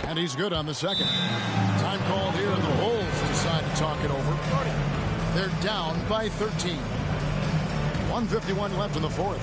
And he's good on the second. Time called here, and the Bulls decide to talk it over. They're down by 13. 1:51 left in the fourth.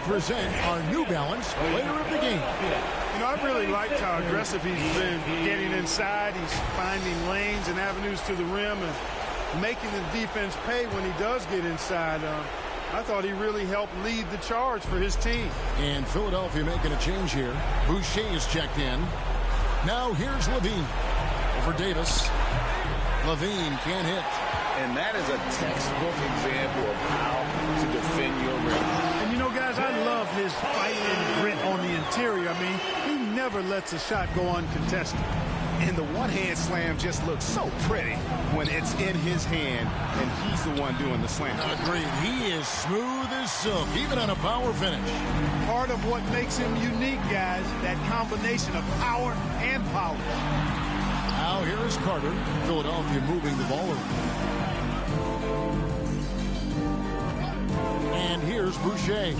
Present our New Balance Player of the Game. You know, I really liked how aggressive he's been getting inside. He's finding lanes and avenues to the rim and making the defense pay when he does get inside. I thought he really helped lead the charge for his team. And Philadelphia making a change here. Boucher is checked in. Now here's Lavine over Davis. Lavine can't hit. And that is a textbook example of how to defend your rim. And you know, guys, I love his fight and grit on the interior. I mean, he never lets a shot go uncontested. And the one-hand slam just looks so pretty when it's in his hand and he's the one doing the slam. Agreed. He is smooth as silk, even on a power finish. Part of what makes him unique, guys, that combination of power and power. Now here is Carter. Philadelphia moving the ball over. And here's Boucher.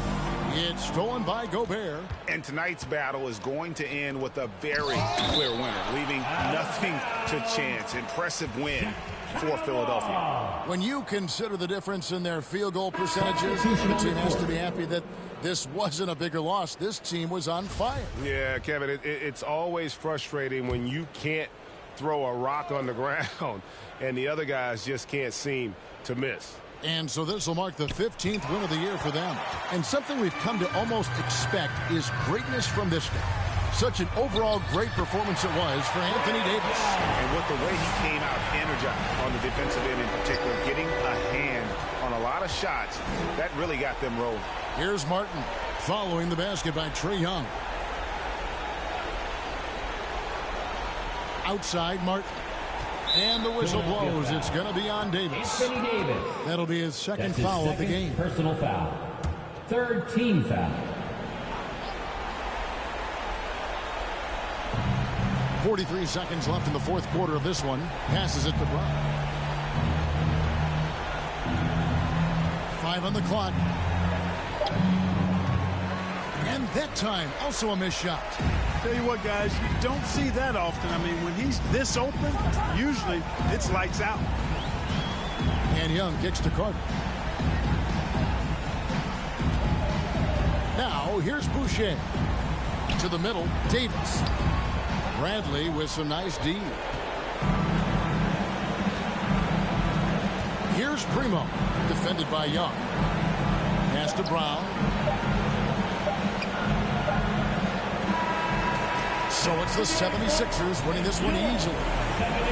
It's stolen by Gobert. And tonight's battle is going to end with a very clear winner, leaving nothing to chance. Impressive win for Philadelphia. When you consider the difference in their field goal percentages, the team has to be happy that this wasn't a bigger loss. This team was on fire. Yeah, Kevin, it's always frustrating when you can't throw a rock on the ground and the other guys just can't seem to miss. And so this will mark the 15th win of the year for them. And something we've come to almost expect is greatness from this guy. Such an overall great performance it was for Anthony Davis. And with the way he came out energized on the defensive end in particular, getting a hand on a lot of shots, that really got them rolling. Here's Martin following the basket by Trae Young. Outside Martin. And the whistle blows. It's going to be on Davis. Anthony Davis. That'll be his second foul of the game. Personal foul. Third team foul. 43 seconds left in the fourth quarter of this one. Passes it to Brown. 5 on the clock. And that time, also a missed shot. Tell you what, guys, you don't see that often. I mean, when he's this open, usually it's lights out. And Young kicks to Carter. Now, here's Boucher. To the middle, Davis. Bradley with some nice D. Here's Primo, defended by Young. Pass to Brown. So it's the 76ers winning this one easily.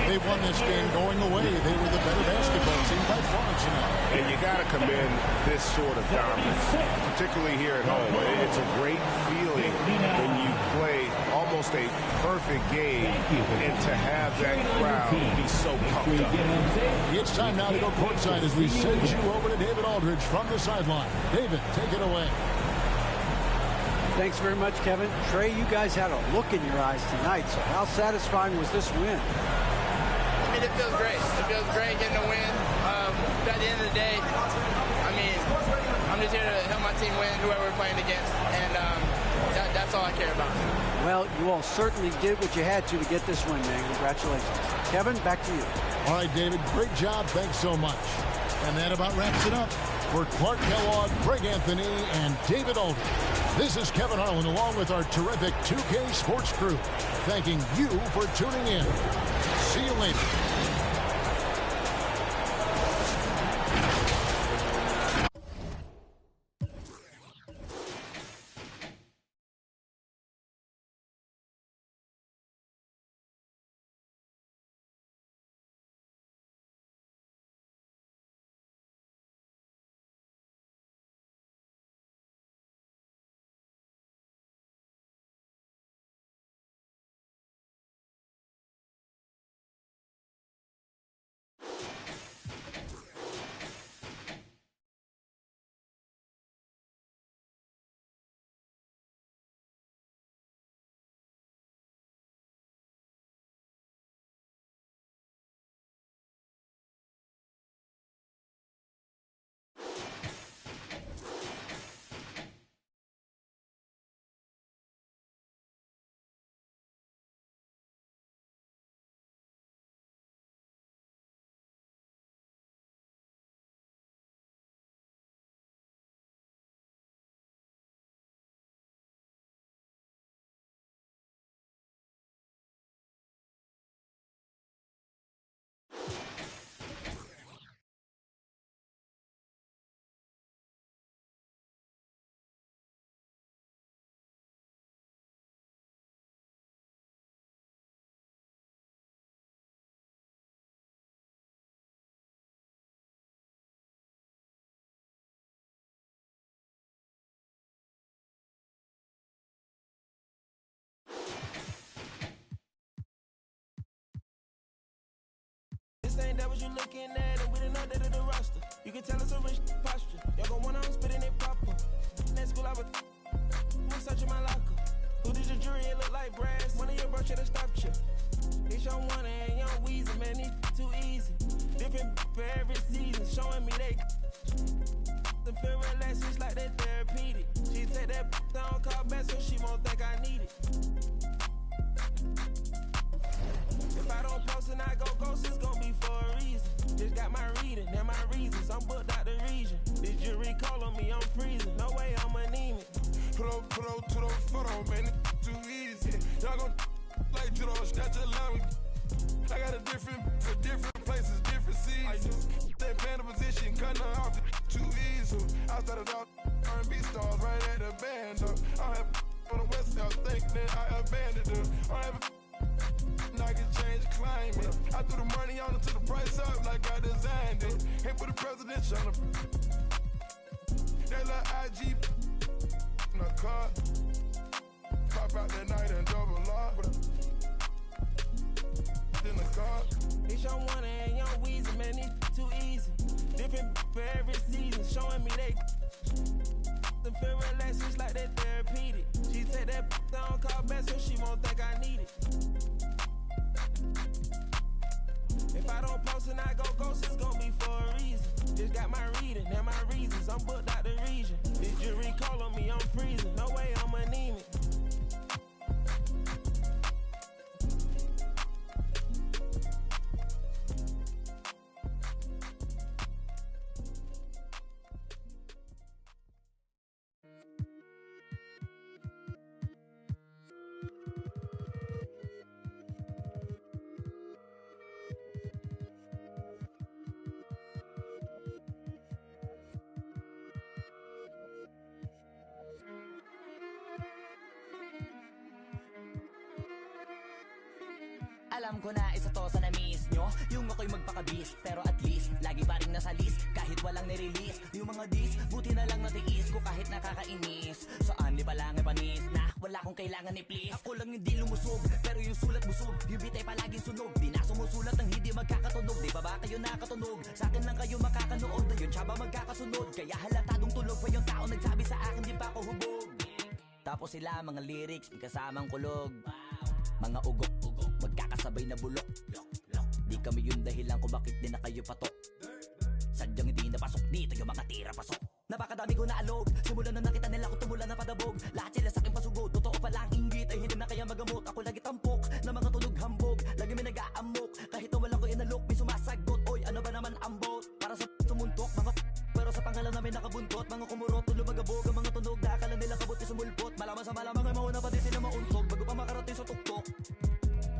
They won this game going away. They were the better basketball team by far tonight. And you got to commend this sort of dominance, particularly here at home. It's a great feeling when you play almost a perfect game and to have that crowd be so pumped up. It's time now to go courtside as we send you over to David Aldridge from the sideline. David, take it away. Thanks very much, Kevin. Trae, you guys had a look in your eyes tonight, so how satisfying was this win? I mean, it feels great. It feels great getting a win. But at the end of the day, I mean, I'm just here to help my team win, whoever we're playing against, and that's all I care about. Well, you all certainly did what you had to get this win, man. Congratulations. Kevin, back to you. All right, David, great job. Thanks so much. And that about wraps it up. For Clark Kellogg, Greg Anthony, and David Aldridge, this is Kevin Harlan along with our terrific 2K Sports crew, thanking you for tuning in. See you later. This ain't that what you looking at, and we done updated the roster. You can tell us a rich posture. Y'all gon' want on spitting it proper. Next school I was searching my locker. Who did your jury? It look like brass. One of your bro should've stopped you. It's your one and young Weezy, man, it's too easy. Different for every season, showing me they feel relaxed, it's like they therapeutic. She take that down, call back so she won't think I need it. If I don't post and I go ghost, it's gonna be for a reason. Just got my reading and my reasons, I'm booked out the region. This jury call on me, I'm freezing, no way I'm anemic. Put up to those photos, man, it's too easy. Y'all gon' like Gelo, snatch a line. I got a different, for different places, different seasons. They playing the position, cutting her off, too easy. I started out R&B stars right at the band, though. I have on the west side, think that I abandoned her. I have I can change climate. I threw the money on it to the price up like I designed it. Ain't put the presidential on the that little IG in the car. Pop out that night and double lock. In the car. It's your one and young Weezy, man, it's too easy. Different for every season, showing me they feel relaxed, it's like they therapeutic. She take that down, call back so she won't think I need it. If I don't post and I go ghost, it's gonna be for a reason. Just got my reading and my reasons, I'm booked out the region. This jury call on me, I'm freezing, no way I'm anemic. Alam ko na isa to sa na-miss nyo, yung ako'y magpakabis. Pero at least, lagi pa rin nasa list, kahit walang nirelease. Yung mga dis, buti na lang natiis ko kahit nakakainis. Saan di pa lang panis na, wala kong kailangan ni please. Ako lang hindi lumusog, pero yung sulat busog. Yung bitay palaging sunog, di na sumusulat ng hindi magkakatunog. Di ba ba kayo nakatunog? Sa akin lang kayo makakanood, na yun siya ba magkakasunod? Kaya halatadong tulog pa yung tao nagsabi sa akin, di pa ako hubog. Tapos sila mga lyrics, may kasamang kulog. Mga ugok-ugok, magkakasabay na bulok. Di kami yung dahilan kung bakit di na kayo patok. Sadyang hindi napasok dito yung mga tira pasok. Napakadami ko na alog, simulan na nakita nila ko tumula na padabog. Lahat sila sa akin pasugod, totoo pala ang inggit ay hindi na kaya magamot. Ako lagi tampok, na mga tunog hambog. Lagi may nag-aamok, kahit na walang ko inalok. May sumasagot, oy ano ba naman ang bot? Para sa sumuntok, mga pero sa pangalan namin nakabuntot. Mga kumurot, lumagabog ang mga tunog. Na akala nila kabuti sumulpot. Malaman sa malamang ay mauna pa din sila mauntog bago pa makarating sa tuktok.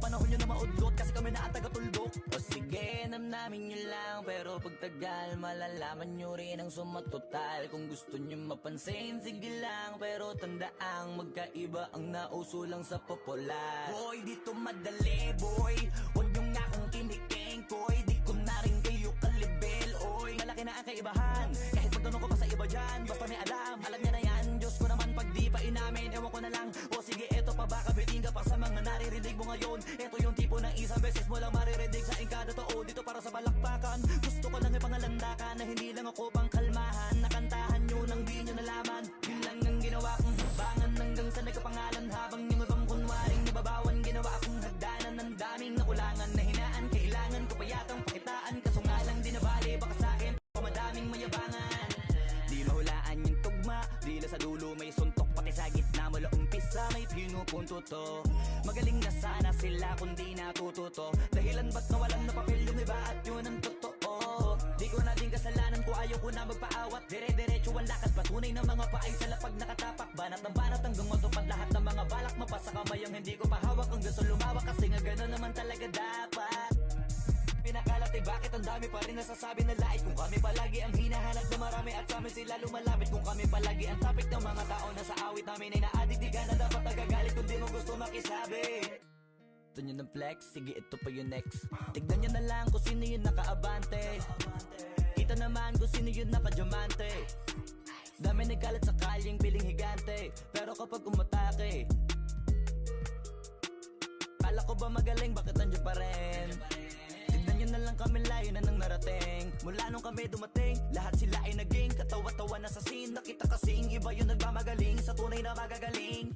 Panahon nyo na maudlot kasi kami na ang taga-tuldok. O sige, namnamin nyo lang, pero pagtagal malalaman nyo rin ang sumatotal. Kung gusto nyo mapansin, sige lang, pero tandaang magkaiba ang nauso lang sa popular. Boy, dito madali, boy, huwag nyo nga akong kiniking, koy. Di ko na rin kayo kalibel, oy. Malaki na ang kaibahan, kahit magtanong ko pa sa iba dyan. Basta may alam niya na yan. Diyos ko naman pag di pa inamin, ewan ko na lang. O sige, eto pa baka biting ka pa sa mga naririnig mo ngayon. Ito yung tipo ng isang beses mo lang maririnig sa kada tao. Dito para sa balakbakan, gusto ko lang ipangalandakan na hindi lang ako pang kalmahan. Nakantahan nyo nang di nyo nalaman, yun lang ang ginawa kong habangan. Hanggang sa nagkapangalan habang yung ibang kunwaring nababawan. Ginawa akong hagdanan ng daming nakulangan na hinaan. Kailangan ko pa yatang pakitaan, kaso nga lang di nabali. Baka sa akin pa madaming mayabangan. Di mahulaan yung tugma, dila sa dulo may suntok. Pati sa gitna mula umpisa may pinupunto to. Magaling na sana sila kung di natututo. Dahilan ba't nawalan na papel yung iba at yun ang totoo. Di ko na din kasalanan ko, ayaw ko na magpaawat. Dire-diretso ang lakad, patunay ng mga paay sa lapag nakatapak. Banat ng banat hanggang matupad lahat ng mga balak. Mapasa kamay ang hindi ko pahawak hanggang sa lumawak. Kasi nga gano'n naman talaga dapat. Pinakalati bakit ang dami pa rin nasasabi na lait. Kung kami palagi ang hinahanap na marami at sa amin sila lumalapit. Kung kami palagi ang topic ng mga tao na sa awit namin ay na-addict. Di ka na dapat nagagalit kung di mo gusto makisabi. Gusto nyo ng flex? Sige ito pa yung next. Tignan nyo na lang kung sino yung nakaabante. Kita naman kung sino yung nakadiamante. Dami nagkalat sa kalyeng piling higante. Pero kapag umatake, kala ko ba magaling, bakit nandiyan pa rin? Tignan nyo na lang kami, layo na nang narating. Mula nung kami dumating, lahat sila ay naging katawa-tawa na sa scene. Nakita kasing iba yung nagmamagaling sa tunay na magagaling.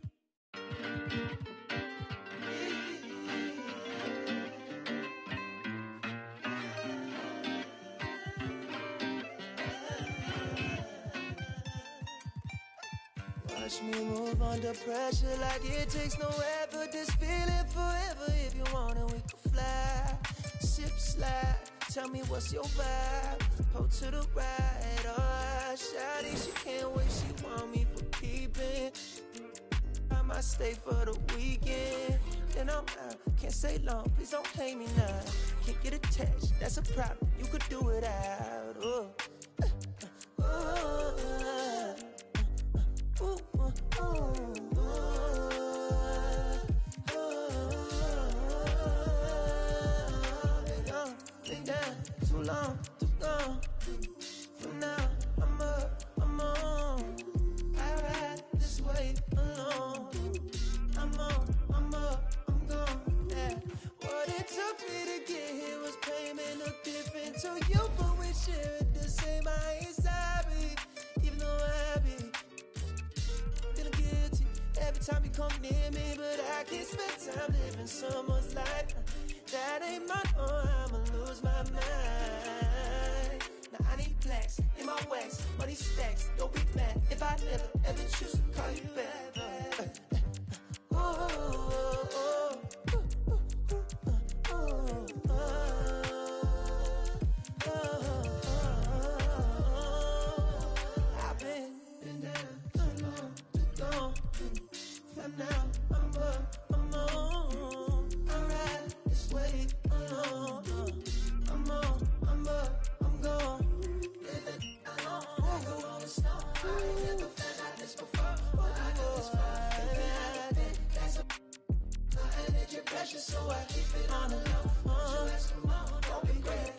Watch me move under pressure like it takes no effort. This feeling forever. If you want it, we can fly. Sip slide. Tell me what's your vibe. Pull to the right. Oh, shawty, she can't wait. She want me for keeping. I might stay for the weekend. Then I'm out. Can't stay long. Please don't pay me now. Can't get attached. That's a problem. You could do it out. Oh. Been down too long, too gone. From now, I'm up, I'm on. I ride this way alone. I'm on, I'm up, I'm gone. Yeah. What it took me to get here was pain, man, no different to you, but we share it the same. I ain't sorry, even though I be feeling guilty every time you come near me, but I can't spend time living someone's life. That ain't my own, I'ma lose my mind. Now I need blacks in my wax, money stacks. Don't be mad if I never ever choose to call you back. I've been down too long, too gone. From now, I'm up, I'm on. I ride this way alone. I'm on, I'm up, I'm gone. Living alone, I go on the snow. I ain't never felt like this before. But I got this far. That's a energy pressure, so I keep it on the low. So let's come on, don't be great.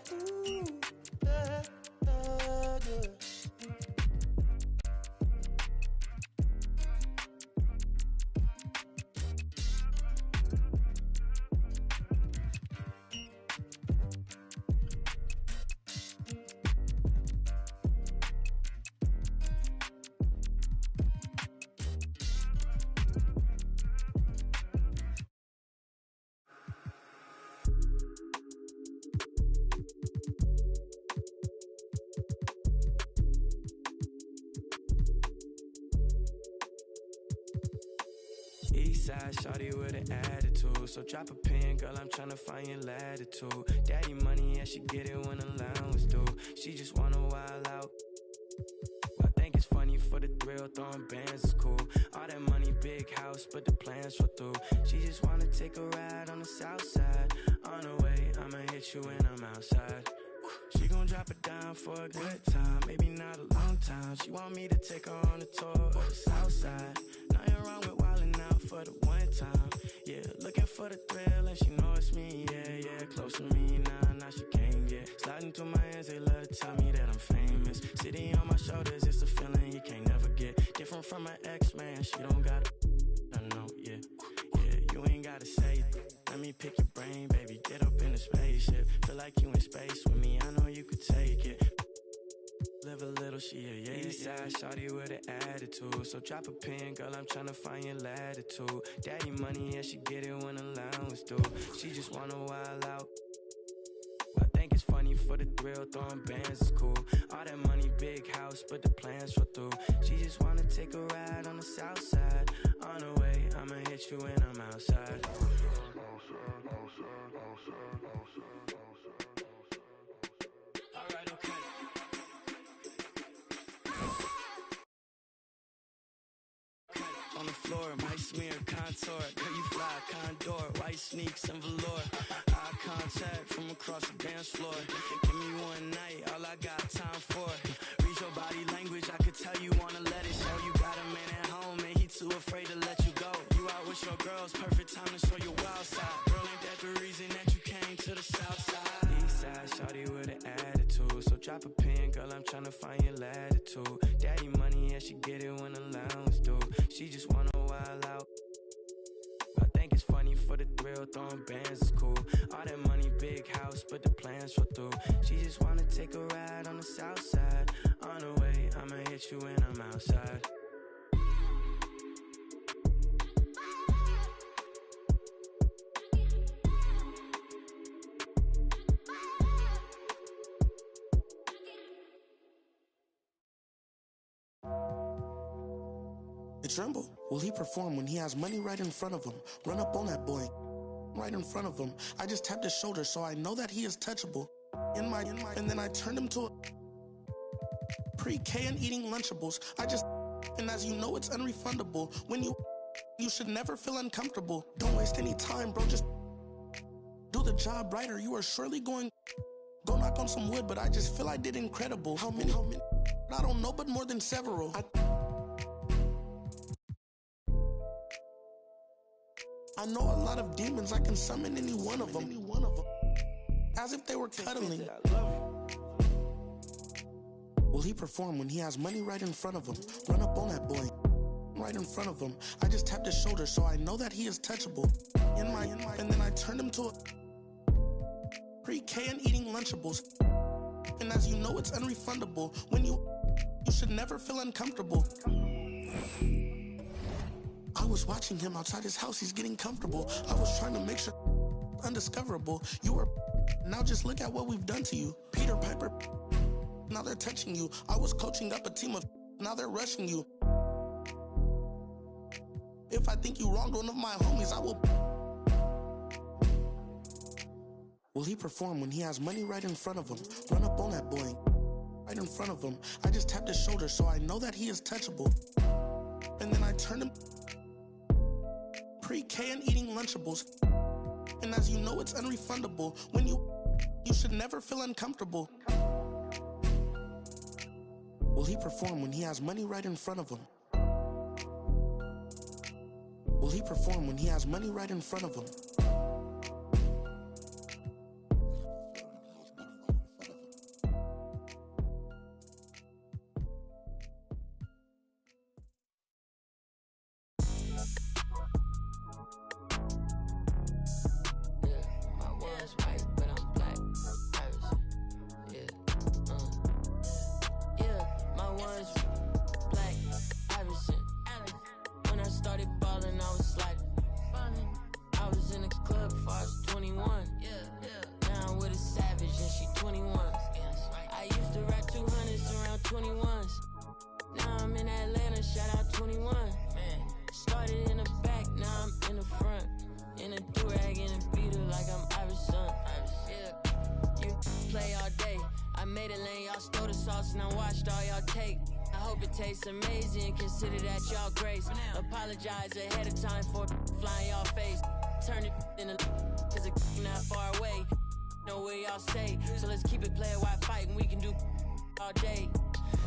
Eastside shawty with an attitude, so drop a pin, girl, I'm tryna find your latitude. Daddy money, yeah, she get it when allowance due. She just wanna wild out. I think it's funny for the thrill, throwing bands is cool. All that money, big house, but the plans fall through. She just wanna take a ride on the south side. On the way, I'ma hit you when I'm outside. She gon' drop it down for a good time, maybe not a long time. She want me to take her on a tour of the south side. Nothing wrong with wildin' out for the one time. Yeah, looking for the thrill and she know it's me. Yeah, close to me now she can't get. Sliding through my hands, they love to tell me that I'm famous. Sitting on my shoulders, it's a feeling you can't never get. Different from my ex, man, she don't got it. I know, yeah, you ain't gotta say it. Let me pick your brain, baby, get up in the spaceship. Feel like you in space with me, I know you could take it. Live a little, she a Eastside shawty with an attitude, so drop a pin, girl, I'm tryna find your latitude. Daddy money, yeah, she get it when allowance due. She just wanna wild out. I think it's funny for the thrill, throwing bands is cool. All that money, big house, but the plans fall through. She just wanna take a ride on the south side. On the way, I'ma hit you when I'm outside. Alright, okay. On the floor, might smear contour. Girl, you fly, condor, white sneaks and velour. Eye contact from across the dance floor. Give me one night, all I got time for. Read your body language, I could tell you wanna let it show. You got a man at home and he too afraid to let you go. You out with your girls, perfect time to show your wild side. Girl, ain't that the reason that you came to the south side? Eastside shawty with an attitude, so drop a pin, girl, I'm tryna find your latitude. Daddy money, yeah, she get it when allowance due. She just wanna wild out. I think it's funny for the thrill, throwing bands is cool. All that money, big house, but the plans fall through. She just wanna take a ride on the south side. On the way, I'ma hit you when I'm outside. tremble. Will he perform when he has money right in front of him? Run up on that boy, right in front of him. I just tapped his shoulder, so I know that he is touchable. And then I turned him to a pre-K and eating Lunchables. And as you know, it's unrefundable. When you should never feel uncomfortable. Don't waste any time, bro. Just do the job right, or you are surely going. Go knock on some wood, but I just feel I did incredible. How many? I don't know, but more than several. I know a lot of demons. I can summon any one of them. As if they were cuddling. Will he perform when he has money right in front of him? Run up on that boy, right in front of him. I just tapped his shoulder, so I know that he is touchable. And then I turned him to a pre-K and eating Lunchables. And as you know, it's unrefundable. When you should never feel uncomfortable. I was watching him outside his house. He's getting comfortable. I was trying to make sure undiscoverable. You were. Now just look at what we've done to you. Peter Piper. Now they're touching you. I was coaching up a team of. Now they're rushing you. If I think you wronged one of my homies, I will. Will he perform when he has money right in front of him? Run up on that boy, right in front of him. I just tapped his shoulder, so I know that he is touchable. And then I turned him pre-K and eating Lunchables. And as you know, it's unrefundable. When you should never feel uncomfortable. Will he perform when he has money right in front of him? Will he perform when he has money right in front of him? Amazing, consider that y'all grace. Apologize ahead of time for flying y'all face. Turn it in a cause it's not far away. Know where y'all stay. So let's keep it player while fighting. We can do all day.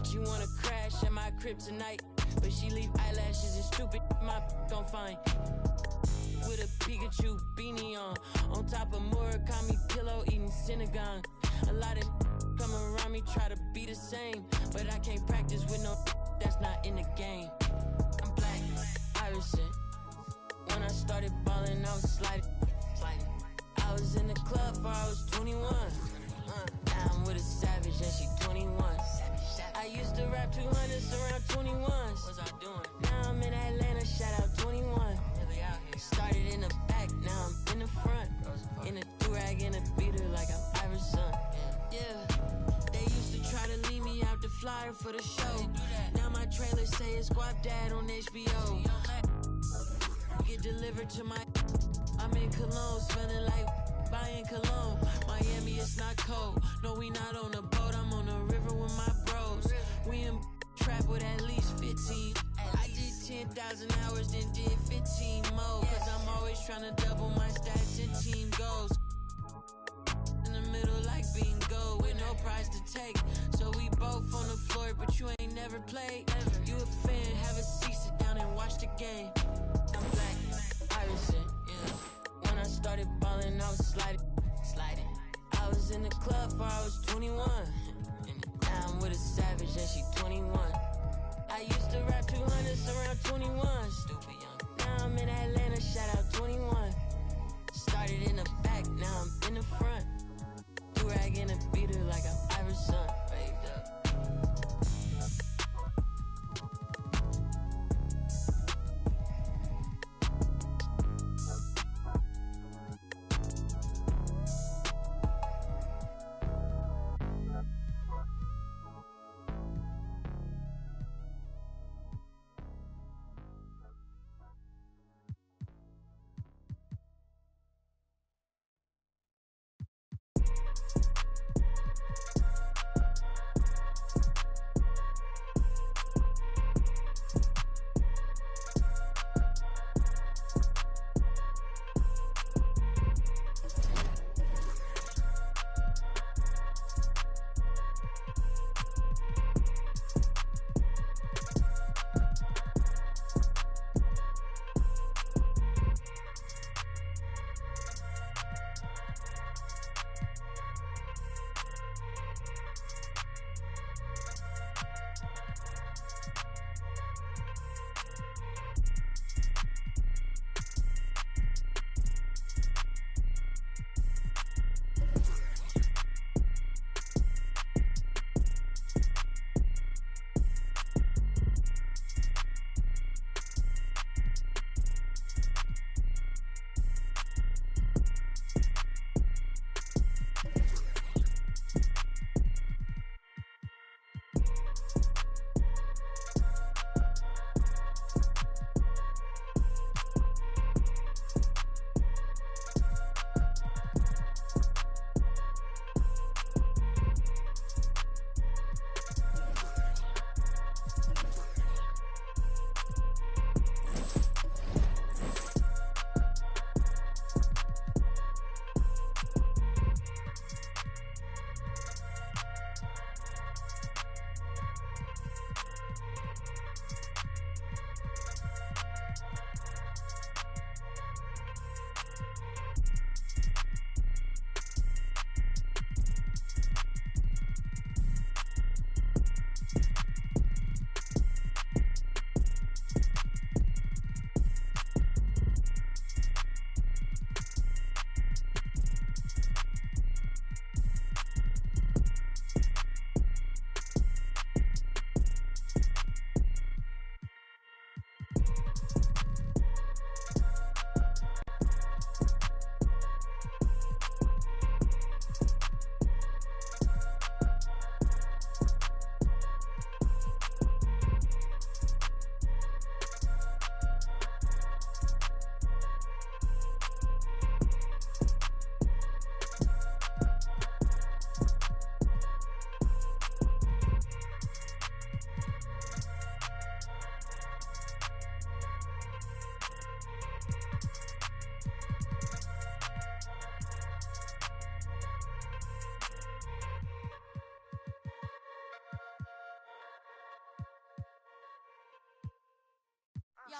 She wanna crash at my crib tonight, but she leave eyelashes and stupid my don't find. With a Pikachu beanie on top of Murakami pillow eating Synagogue. A lot of come around me try to be the same, but I can't practice with no that's not in the game. I'm black, Irishman. When I started balling, I was sliding. I was in the club before I was 21. Now I'm with a savage and she 21. I used to rap 200s around 21s. What's I doing? Now I'm in Atlanta, shout out 21. Started in the back, now I'm in the front. In a do-rag and a beater like I'm Iverson. Yeah. They used to try to leave me out the flyer for the show. Now my trailer say it's Squad Dad on HBO. Get delivered to my. I'm in Cologne, smelling like buying cologne. Miami, it's not cold. No, we not on a boat. I'm on the river with my bros. We in trap with at least 15. I did 10,000 hours, then did 15 more. Cause I'm always trying to double my stats and team goals. In the middle like bingo with no prize to take. So we both on the floor, but you ain't never played. You a fan, have a seat, sit down and watch the game. I'm black, Irishman, yeah. When I started balling, I was sliding. I was in the club before I was 21. Now I'm with a savage and she 21. I used to rap 200s around 21. Stupid young. Now I'm in Atlanta, shout out 21. Started in the back, now I'm in the front. Do-rag and a beater like I'm Iverson. Waved up.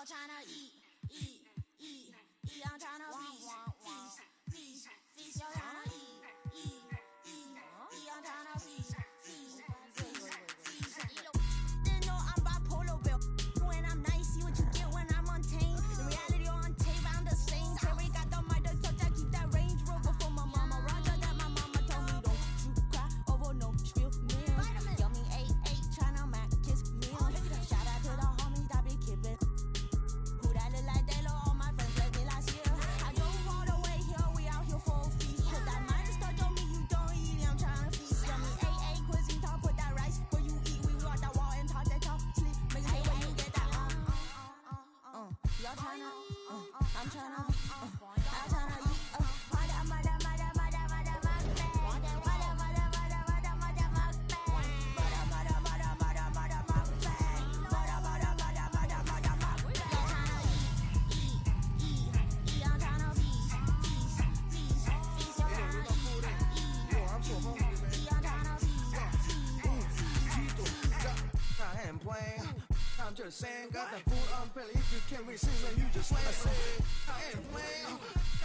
Y'all tryna eat. I'm tryna feast. Y'all tryna eat. I'm tryna feast. Didn't know I'm bipolar, Bill. When I'm nice, see what you get when I'm untamed. The reality on tape, I'm the same. Terry got the mic, the touch, I keep that Range Rover for my mama. Roger that my mama told me, don't you cry over no spill meals. Yummy 8-8, tryna mac kiss meals. Shout out to the homies that be keeping. Who that look like they low, all my friends left me last year. I drove all the way here, we out here for a feast. Put that minus touch on me, you don't eat it, I'm tryna feast. Yummy 8-8, cuisine talk, put that rice where you eat. We walk that wall and talk that talk, sleep. Make it where you get that y'all tryna, I'm tryna, I'm tryna eat. I'm just saying, got the food on belly. If you can't receive it, you just let it say. I ain't playing.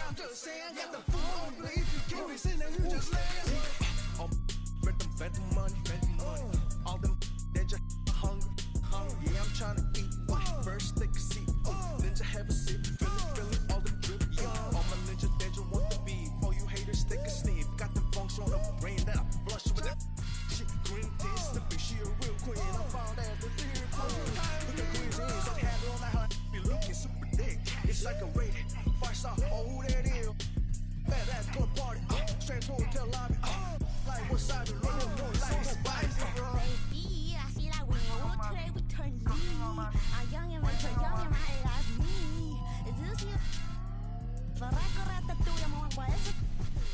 I'm just saying, got the food on belly. If you can't receive it, you just let it say. Spend the money. All them they just hungry. Yeah, I'm trying to eat. First take a seat. Then to have a sip. Feeling all the drip. Yeah, all my ninja they just want the beat. All you haters take a sniff. Got them funks on the brain that I blush with that. She green tea slipping. She a real queen. I found out the theory. With the cuisine, so handle on that hunt, be looking super thick. It's like a rated 5-star, oh that is. Bad ass club party, straight to hotel lobby. Like what's up, running no lights, baby, I feel like we all today we turn lead. I'm young and rich, young and right, that's me. Is this you? But I got at the 3 I'm on, what is it?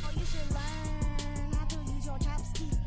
Oh, you should learn how to use your chopsticks.